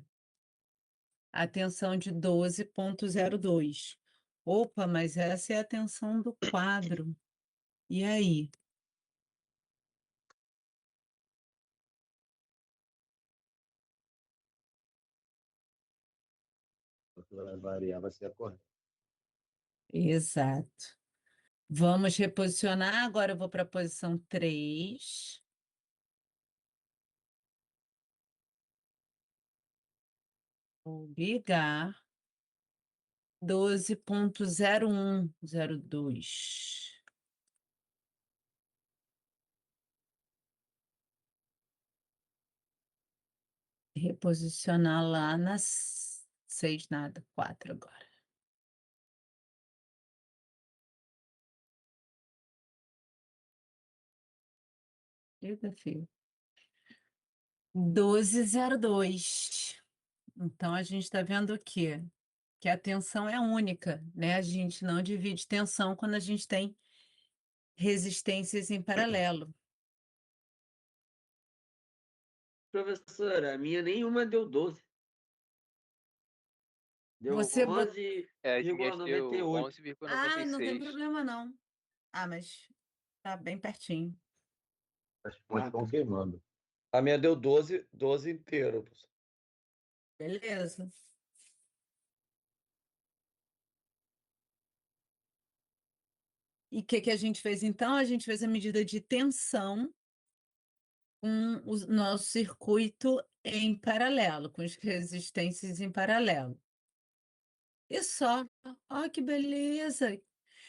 A tensão de 12,02. Opa, mas essa é a tensão do quadro. E aí? O que vai variar vai ser a corrente. Exato. Vamos reposicionar. Agora eu vou para a posição 3. Vou ligar 12,0102. Reposicionar lá nas 6 nada, 4 agora. Liga, filho. 12,02. Então, a gente está vendo o quê? Que a tensão é única, né? A gente não divide tensão quando a gente tem resistências em paralelo. Professora, a minha nenhuma deu 12. Deu Você bot... As minhas deu 11,98. Ah, não tem 11,96. problema não. Ah, mas tá bem pertinho. As fontes estão queimando. A minha deu 12 inteiro. Professor. Beleza. E o que a gente fez então? A gente fez a medida de tensão com o nosso circuito em paralelo, com as resistências em paralelo. E só. Ó, que beleza!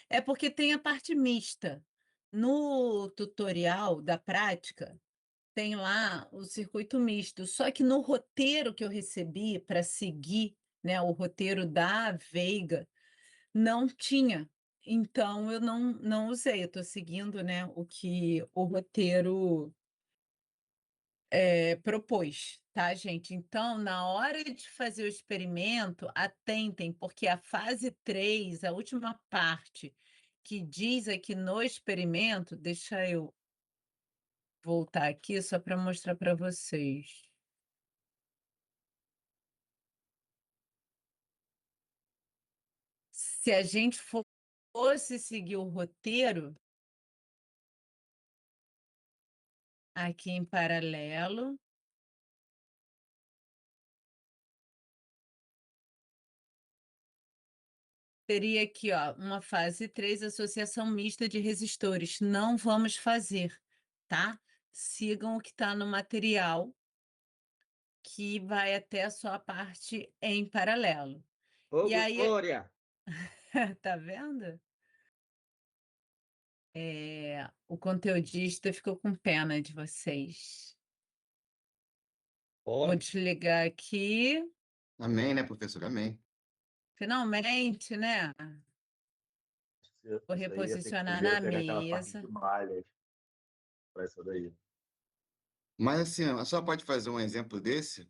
É porque tem a parte mista. No tutorial da prática, tem lá o circuito misto. Só que no roteiro que eu recebi para seguir, né, o roteiro da Veiga, não tinha. Então, eu não usei. Eu estou seguindo, né, o que o roteiro propôs, tá, gente? Então, na hora de fazer o experimento, atentem, porque a fase 3, a última parte, que diz aqui no experimento, deixa eu voltar aqui só para mostrar para vocês. Se a gente fosse seguir o roteiro, aqui em paralelo, teria aqui, ó, uma fase 3, associação mista de resistores. Não vamos fazer, tá? Sigam o que está no material, que vai até a sua parte em paralelo. Ô, E aí, Glória! tá vendo? O conteudista ficou com pena de vocês. Vou desligar aqui. Amém, né, professor? Amém. Finalmente, né? Vou reposicionar na mesa. Para essa daí. Mas assim, a senhora pode fazer um exemplo desse?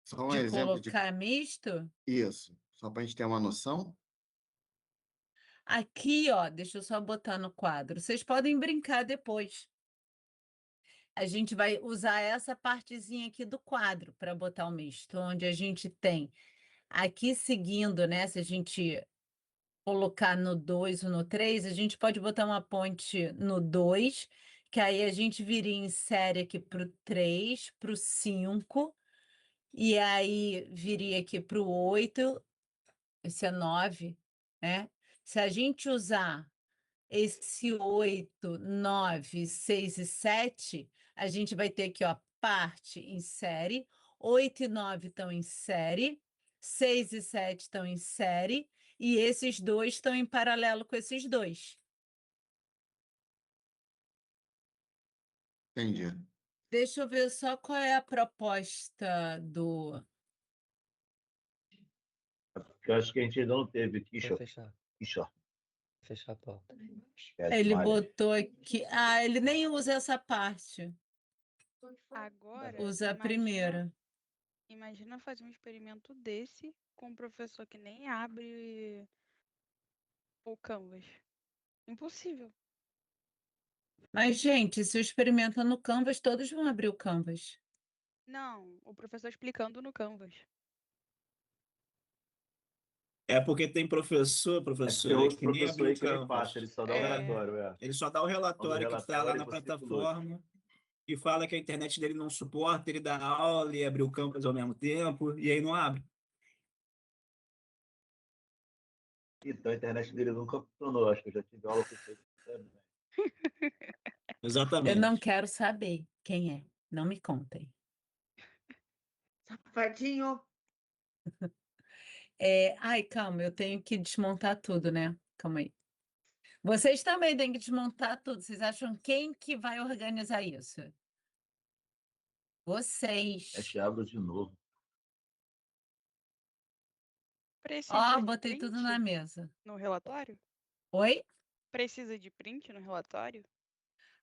Só um De exemplo colocar misto? Isso, só para a gente ter uma noção. Aqui, ó, deixa eu só botar no quadro. Vocês podem brincar depois. A gente vai usar essa partezinha aqui do quadro para botar o misto, onde a gente tem aqui seguindo, né? Se a gente colocar no 2 ou no 3, a gente pode botar uma ponte no 2, que aí a gente viria em série aqui para o 3, para o 5, e aí viria aqui para o 8, esse é 9, né? Se a gente usar esse 8, 9, 6 e 7, a gente vai ter aqui, ó, parte em série, 8 e 9 estão em série, 6 e 7 estão em série, e esses dois estão em paralelo com esses dois. Entendi. Deixa eu ver só qual é a proposta do... Eu acho que a gente ainda não teve Vou fechar. Fechar a porta. Ele botou aqui... Ah, ele nem usa essa parte. Agora, Usa a primeira. imagina fazer um experimento desse com um professor que nem abre o Canvas. Impossível. Mas, gente, se experimenta no Canvas, todos vão abrir o Canvas. Não, o professor explicando no Canvas. É porque tem professor, professora, outro que nem professor abriu aí o que nem Canvas. passa, ele só dá o relatório, Ele só dá o relatório que está lá relatório na você plataforma e fala que a internet dele não suporta, ele dá aula e abre o Canvas ao mesmo tempo, e aí não abre. Então a internet dele nunca funcionou, acho que eu já tive aula com você. Exatamente. Eu não quero saber quem é. Não me contem. Safadinho! Ai, calma, eu tenho que desmontar tudo, né? Calma aí. Vocês também têm que desmontar tudo. Vocês acham quem que vai organizar isso? Vocês. Abro de novo. Precisa de botei tudo na print mesa. no relatório? Oi? Precisa de print no relatório?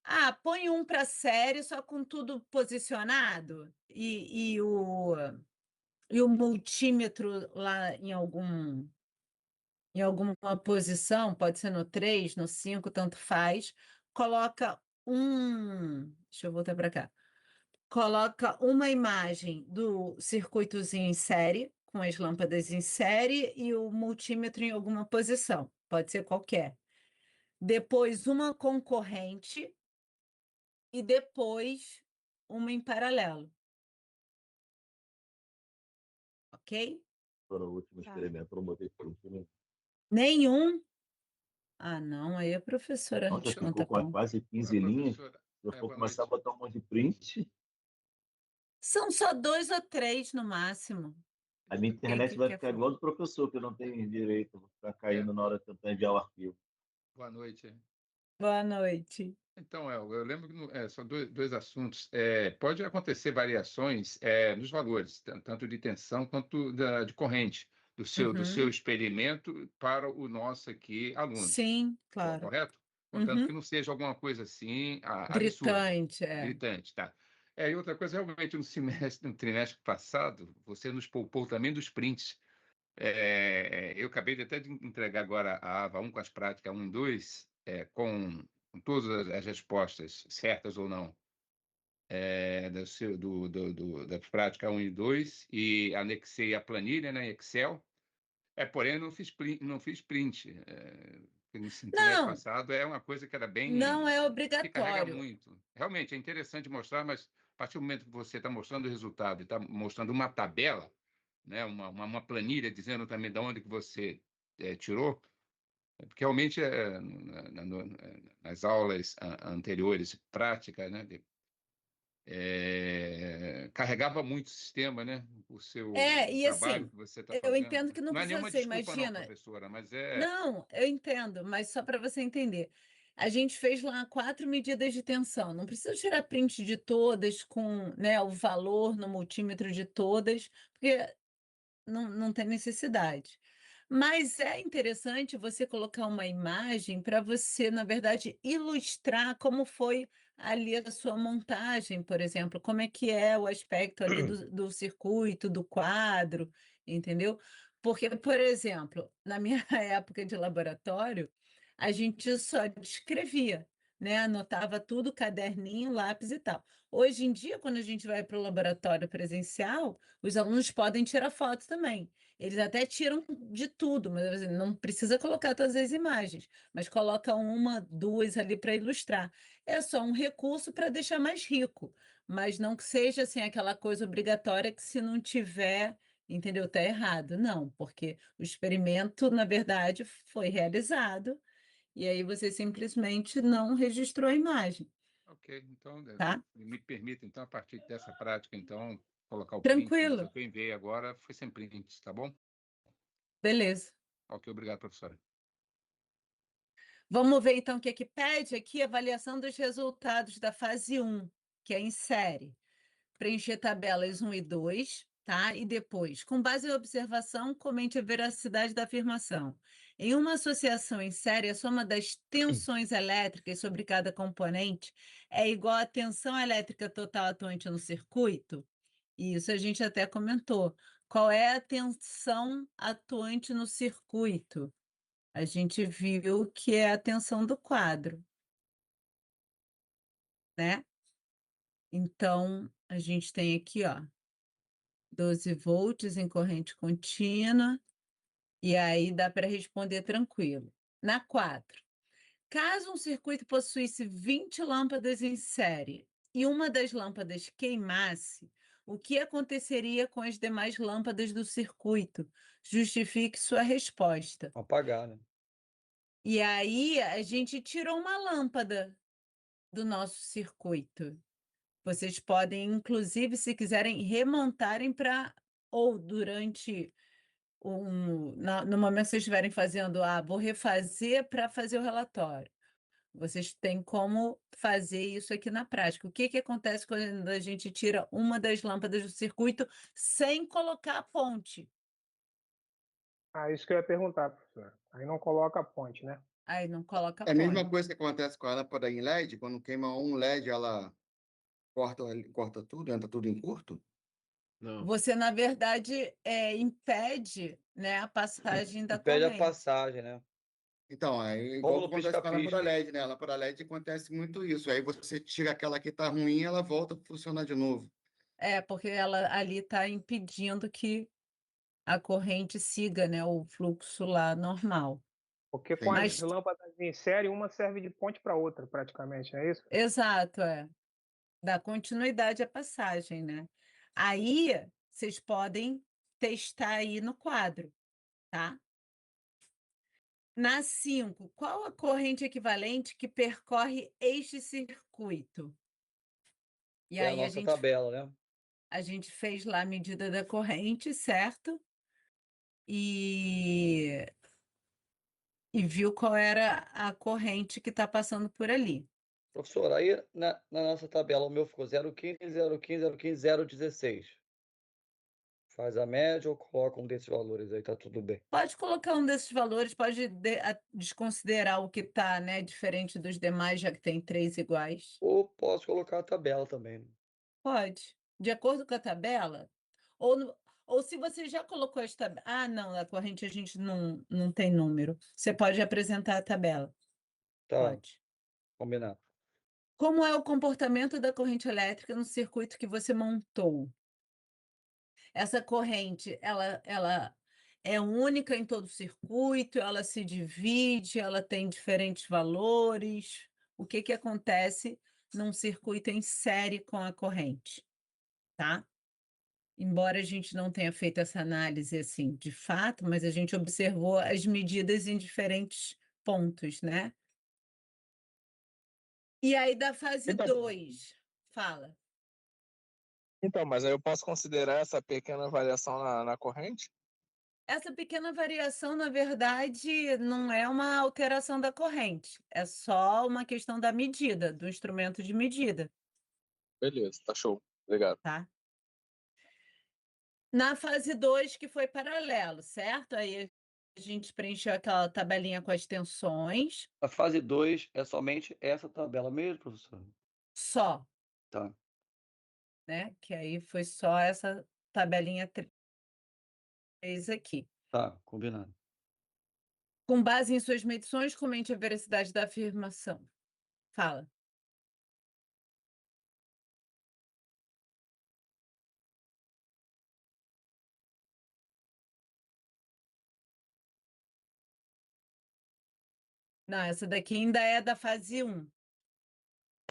Ah, põe um para série, só com tudo posicionado e o multímetro lá em algum em alguma posição, pode ser no 3, no 5, tanto faz, coloca deixa eu voltar para cá. Coloca uma imagem do circuitozinho em série, com as lâmpadas em série e o multímetro em alguma posição, pode ser qualquer. Depois uma concorrente e depois uma em paralelo. Ok? Para o último Tá. experimento, não botei print, né? Nenhum? Ah, não, aí a professora Nossa, desconta ficou com ponto. quase 15 linhas. Professora, Se eu for boa começar a noite. botar um monte de print, São só 2 ou 3 no máximo. a minha O internet que vai que é ficar igual do professor, que eu não tenho direito. Vou ficar caindo na hora que eu tentar enviar o arquivo. Boa noite. Boa noite. Então, eu lembro que são dois assuntos. Pode acontecer variações nos valores, tanto de tensão quanto de corrente, do seu Uhum. experimento para o nosso aqui, aluno. Sim, claro. Correto? Contanto Uhum. que não seja alguma coisa assim absurda, Gritante, é. gritante, tá? E outra coisa, realmente, no trimestre passado, você nos poupou também dos prints. Eu acabei de até de entregar agora a AVA 1 com as práticas 1 e 2, com todas as respostas certas ou não, da prática 1 e 2, e anexei a planilha, né, em Excel. Porém, não fiz print. No trimestre Não, passado é uma coisa que era não bem. é Que carrega obrigatório. muito. Realmente é interessante mostrar, mas a partir do momento que você está mostrando o resultado e está mostrando uma tabela, né, uma planilha dizendo também de onde que você tirou, porque realmente nas aulas anteriores, práticas, né, carregava muito o sistema, né, o E trabalho assim, que você está eu fazendo. entendo que não Não é precisa nenhuma ser, desculpa, não, imagina. professora, mas Não, eu entendo, mas só para você entender. A gente fez lá 4 medidas de tensão. Não precisa tirar print de todas com, né, o valor no multímetro de todas, porque não tem necessidade. Mas é interessante você colocar uma imagem para você, na verdade, ilustrar como foi ali a sua montagem, por exemplo, como é que é o aspecto ali do circuito, do quadro, entendeu? Porque, por exemplo, na minha época de laboratório, a gente só descrevia, né? Anotava tudo, caderninho, lápis e tal. Hoje em dia, quando a gente vai para o laboratório presencial, os alunos podem tirar foto também. Eles até tiram de tudo, mas assim, não precisa colocar todas as imagens, mas coloca uma, duas ali para ilustrar. É só um recurso para deixar mais rico, mas não que seja assim aquela coisa obrigatória que se não tiver, entendeu? Tá errado. Não, porque o experimento, na verdade, foi realizado e aí você simplesmente não registrou a imagem, Ok, então, tá? me permita, então, a partir dessa prática, então, colocar o print, mas Tranquilo, o que eu enviei agora foi sem print, tá bom? beleza. Ok, obrigado, professora. Vamos ver então o que é que pede aqui, avaliação dos resultados da fase 1, que é em série. Preencher tabelas 1 e 2, tá? E depois, com base em observação, comente a veracidade da afirmação. Em uma associação em série, a soma das tensões elétricas sobre cada componente é igual à tensão elétrica total atuante no circuito? Isso a gente até comentou. Qual é a tensão atuante no circuito? A gente viu que é a tensão do quadro, né? Então, a gente tem aqui, ó, 12 volts em corrente contínua, e aí dá para responder tranquilo. Na 4, caso um circuito possuísse 20 lâmpadas em série e uma das lâmpadas queimasse, o que aconteceria com as demais lâmpadas do circuito? Justifique sua resposta. Apagar, né? E aí a gente tirou uma lâmpada do nosso circuito. Vocês podem, inclusive, se quiserem, remontarem para ou durante no momento que vocês estiverem fazendo, vou refazer para fazer o relatório. Vocês têm como fazer isso aqui na prática. O que que acontece quando a gente tira uma das lâmpadas do circuito sem colocar a ponte? Isso que eu ia perguntar, professor. Aí não coloca a ponte, né? Aí não coloca a É a mesma ponte. coisa que acontece com a lâmpada em LED, quando queima um LED, ela corta tudo, entra tudo em curto? Não. você, na verdade, impede, né, a passagem da Impede a corrente. passagem, né? Então, é igual Como que no acontece com a lâmpada pisca-pisca. LED, né? A lâmpada LED acontece muito isso. Aí você tira aquela que tá ruim, ela volta a funcionar de novo. Porque ela ali está impedindo que a corrente siga, né, o fluxo lá normal. Porque com as Mas, lâmpadas em série, uma serve de ponte para outra, praticamente, é isso? exato, dá continuidade à passagem, né? Aí, vocês podem testar aí no quadro, tá? Na 5, qual a corrente equivalente que percorre este circuito? E É a aí nossa tabela, né? a gente fez lá a medida da corrente, certo? E viu qual era a corrente que está passando por ali. Professor, aí na nossa tabela o meu ficou 0,15, 0,15, 0,15, 0,16. Faz a média ou coloca um desses valores aí, tá tudo bem. Pode colocar um desses valores, pode desconsiderar o que está, né, diferente dos demais, já que tem 3 iguais. Ou posso colocar a tabela também, né? Pode. De acordo com a tabela, ou se você já colocou as tabelas. Ah, não, a corrente a gente não tem número. Você pode apresentar a tabela. Tá, Pode. combinado. Como é o comportamento da corrente elétrica no circuito que você montou? Essa corrente, ela é única em todo o circuito, ela se divide, ela tem diferentes valores. O que acontece num circuito em série com a corrente, tá? Embora a gente não tenha feito essa análise assim de fato, mas a gente observou as medidas em diferentes pontos, né? E aí da fase Então, 2, fala. então, mas aí eu posso considerar essa pequena variação na corrente? Essa pequena variação, na verdade, não é uma alteração da corrente, é só uma questão da medida, do instrumento de medida, Beleza, tá show. Obrigado. tá? Na fase 2, que foi paralelo, certo? Aí a gente preencheu aquela tabelinha com as tensões, A fase 2 é somente essa tabela mesmo, professor? só, Tá, né? Que aí foi só essa tabelinha 3 aqui. tá, combinado. Com base em suas medições, comente a veracidade da afirmação. Fala. Não, essa daqui ainda é da fase 1.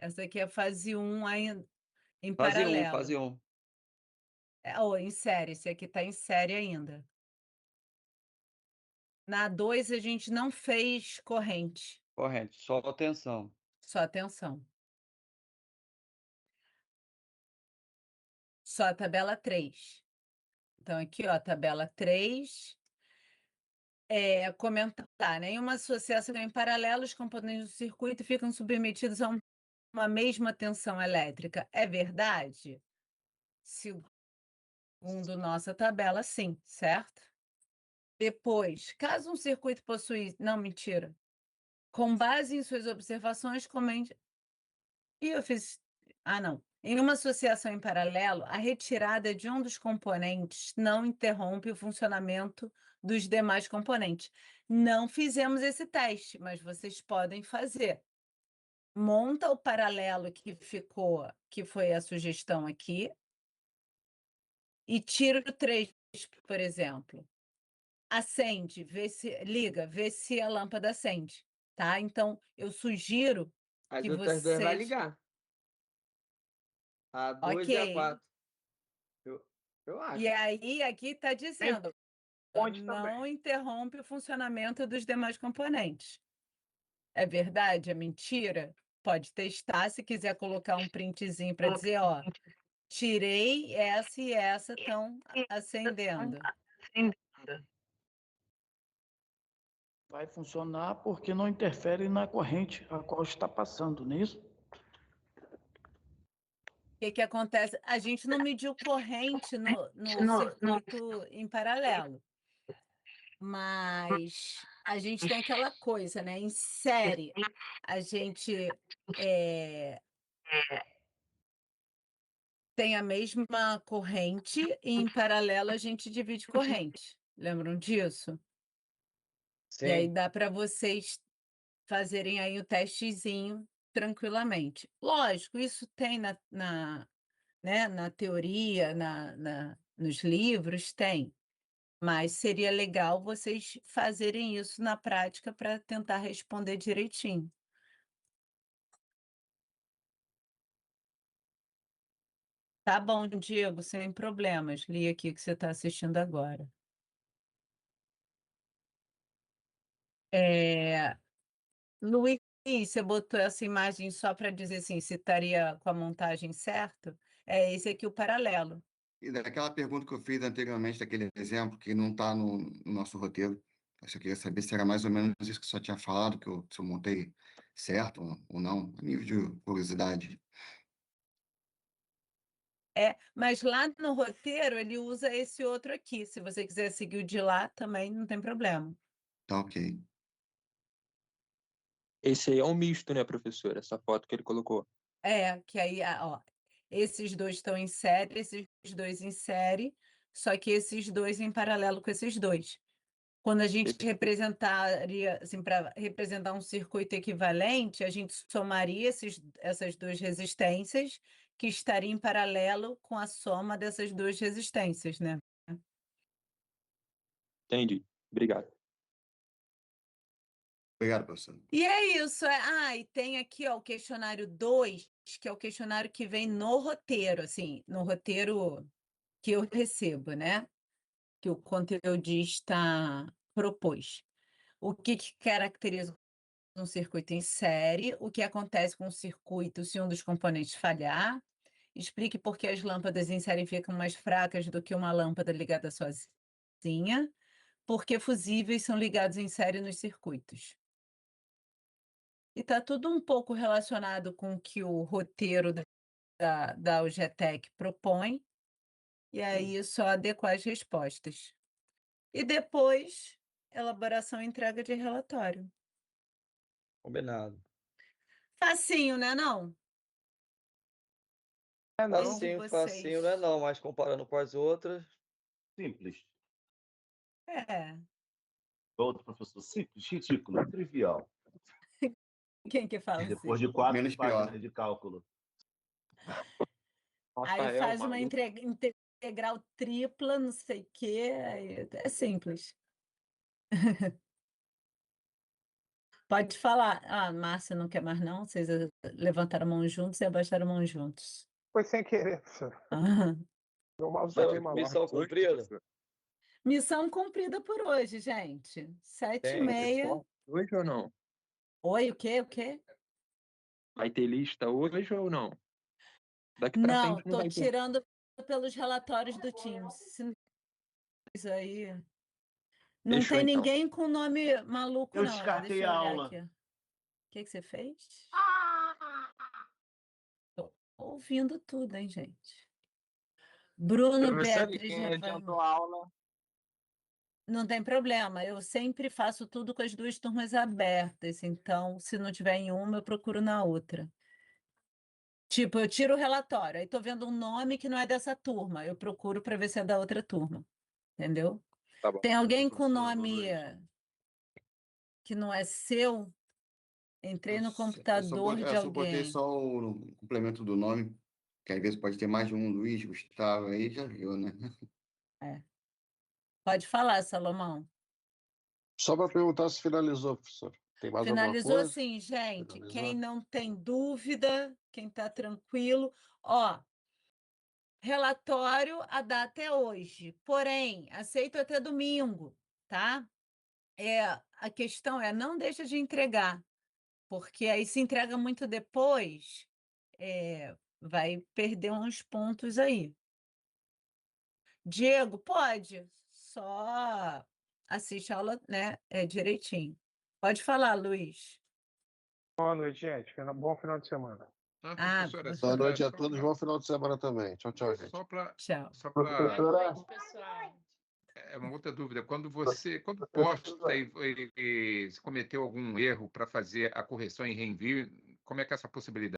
Essa aqui é a fase 1 ainda em Fase 1, paralelo. fase 1. Ou em série, esse aqui está em série ainda. Na 2 a gente não fez corrente, Corrente, só atenção. só tensão. Só a tabela 3. Então, aqui, ó, tabela 3. Comentar, né? Em uma associação em paralelo, os componentes do circuito ficam submetidos a uma mesma tensão elétrica. É verdade? Segundo nossa tabela, sim, certo? Depois, caso um circuito possui... Não, mentira. Com base em suas observações, comente... eu fiz... Ah, não. Em uma associação em paralelo, a retirada de um dos componentes não interrompe o funcionamento dos demais componentes. Não fizemos esse teste, mas vocês podem fazer. Monta o paralelo que ficou, que foi a sugestão aqui, e tira o 3, por exemplo. Acende, liga, vê se a lâmpada acende, tá? Então, eu sugiro As que outras duas vai vocês... ligar. A 2 e a Ok. 4. Eu acho. E aí, aqui está dizendo, Ponte não também. interrompe o funcionamento dos demais componentes. É verdade? É mentira? Pode testar, se quiser colocar um printzinho para dizer, ó, tirei essa e essa estão acendendo. Vai funcionar porque não interfere na corrente a qual está passando, não é isso? O que acontece? A gente não mediu corrente no circuito em paralelo, mas a gente tem aquela coisa, né? Em série, a gente tem a mesma corrente e em paralelo a gente divide corrente. Lembram disso? E aí Sim. dá para vocês fazerem aí o testezinho tranquilamente. Lógico, isso tem né, na teoria, nos livros, tem. Mas seria legal vocês fazerem isso na prática para tentar responder direitinho. Tá bom, Diego, sem problemas. Li aqui o que você está assistindo agora. Luiz, você botou essa imagem só para dizer assim, se estaria com a montagem certa? É esse aqui o paralelo. E daquela pergunta que eu fiz anteriormente, daquele exemplo, que não está no nosso roteiro, eu só queria saber se era mais ou menos isso que você tinha falado, se eu montei certo ou não, a nível de curiosidade. Mas lá no roteiro ele usa esse outro aqui. Se você quiser seguir o de lá, também não tem problema. Tá ok. Esse aí é um misto, né, professor? Essa foto que ele colocou. Que aí, ó, esses dois estão em série, esses dois em série, só que esses dois em paralelo com esses dois. Quando a gente representaria, assim, para representar um circuito equivalente, a gente somaria essas duas resistências, que estariam em paralelo com a soma dessas duas resistências, né? Entendi. Obrigado. Obrigado, professor. E é isso. E tem aqui, ó, o questionário 2, que é o questionário que vem no roteiro, assim, no roteiro que eu recebo, né? Que o conteudista propôs. O que caracteriza um circuito em série, o que acontece com o circuito se um dos componentes falhar, explique por que as lâmpadas em série ficam mais fracas do que uma lâmpada ligada sozinha, por que fusíveis são ligados em série nos circuitos. E está tudo um pouco relacionado com o que o roteiro da UGTEC propõe, e aí é só adequar as respostas. E depois, elaboração e entrega de relatório. Combinado. Facinho, né, não? Facinho, facinho, não é não, mas comparando com as outras. Simples. Outro professor, simples, ridículo, trivial. Quem que fala Depois assim? de 4 Menos páginas pior. de cálculo. Aí faz uma integral tripla, não sei o quê, é simples. Pode falar. Márcia não quer mais não? Vocês levantaram a mão juntos e abaixaram a mão juntos. Foi sem querer, professor. Normal, Missão cumprida? Missão cumprida por hoje, gente. 7h30. Hoje ou não? Oi, o quê? O quê? Vai ter lista hoje ou não? Daqui pra Não, frente não estou vai ter. tirando pelos relatórios do Teams. Isso aí. Não Fechou, tem então. ninguém com nome maluco, Eu não. descartei Deixa eu a olhar aula. aqui. O que você fez? Tô ouvindo tudo, hein, gente? Bruno, Professor, e Beatriz, quem Rafael. adiantou a aula? Não tem problema, eu sempre faço tudo com as duas turmas abertas, então, se não tiver em uma, eu procuro na outra. Tipo, eu tiro o relatório, aí estou vendo um nome que não é dessa turma, eu procuro para ver se é da outra turma, entendeu? Tá bom. Tem alguém com nome que não é seu? Entrei no computador de Eu só botei alguém. só o complemento do nome, que às vezes pode ter mais de um Luiz, Gustavo, aí já viu, né? Pode falar, Salomão. Só para perguntar se finalizou, professor. Tem mais alguma Finalizou coisa? assim, gente. Finalizou? Quem não tem dúvida, quem está tranquilo, ó. Relatório, a data é hoje, porém, aceito até domingo, tá? A questão é, não deixa de entregar, porque aí se entrega muito depois, vai perder uns pontos aí. Diego, pode, só assiste a aula, né, direitinho. Pode falar, Luiz. Boa noite, gente. Bom final de semana. Professora, Boa noite a todos. Bom final de semana também. Tchau, tchau, gente. Tchau. Só para pessoal. É uma outra dúvida. Quando posta e se cometeu algum erro para fazer a correção em reenvio, como é que é essa possibilidade?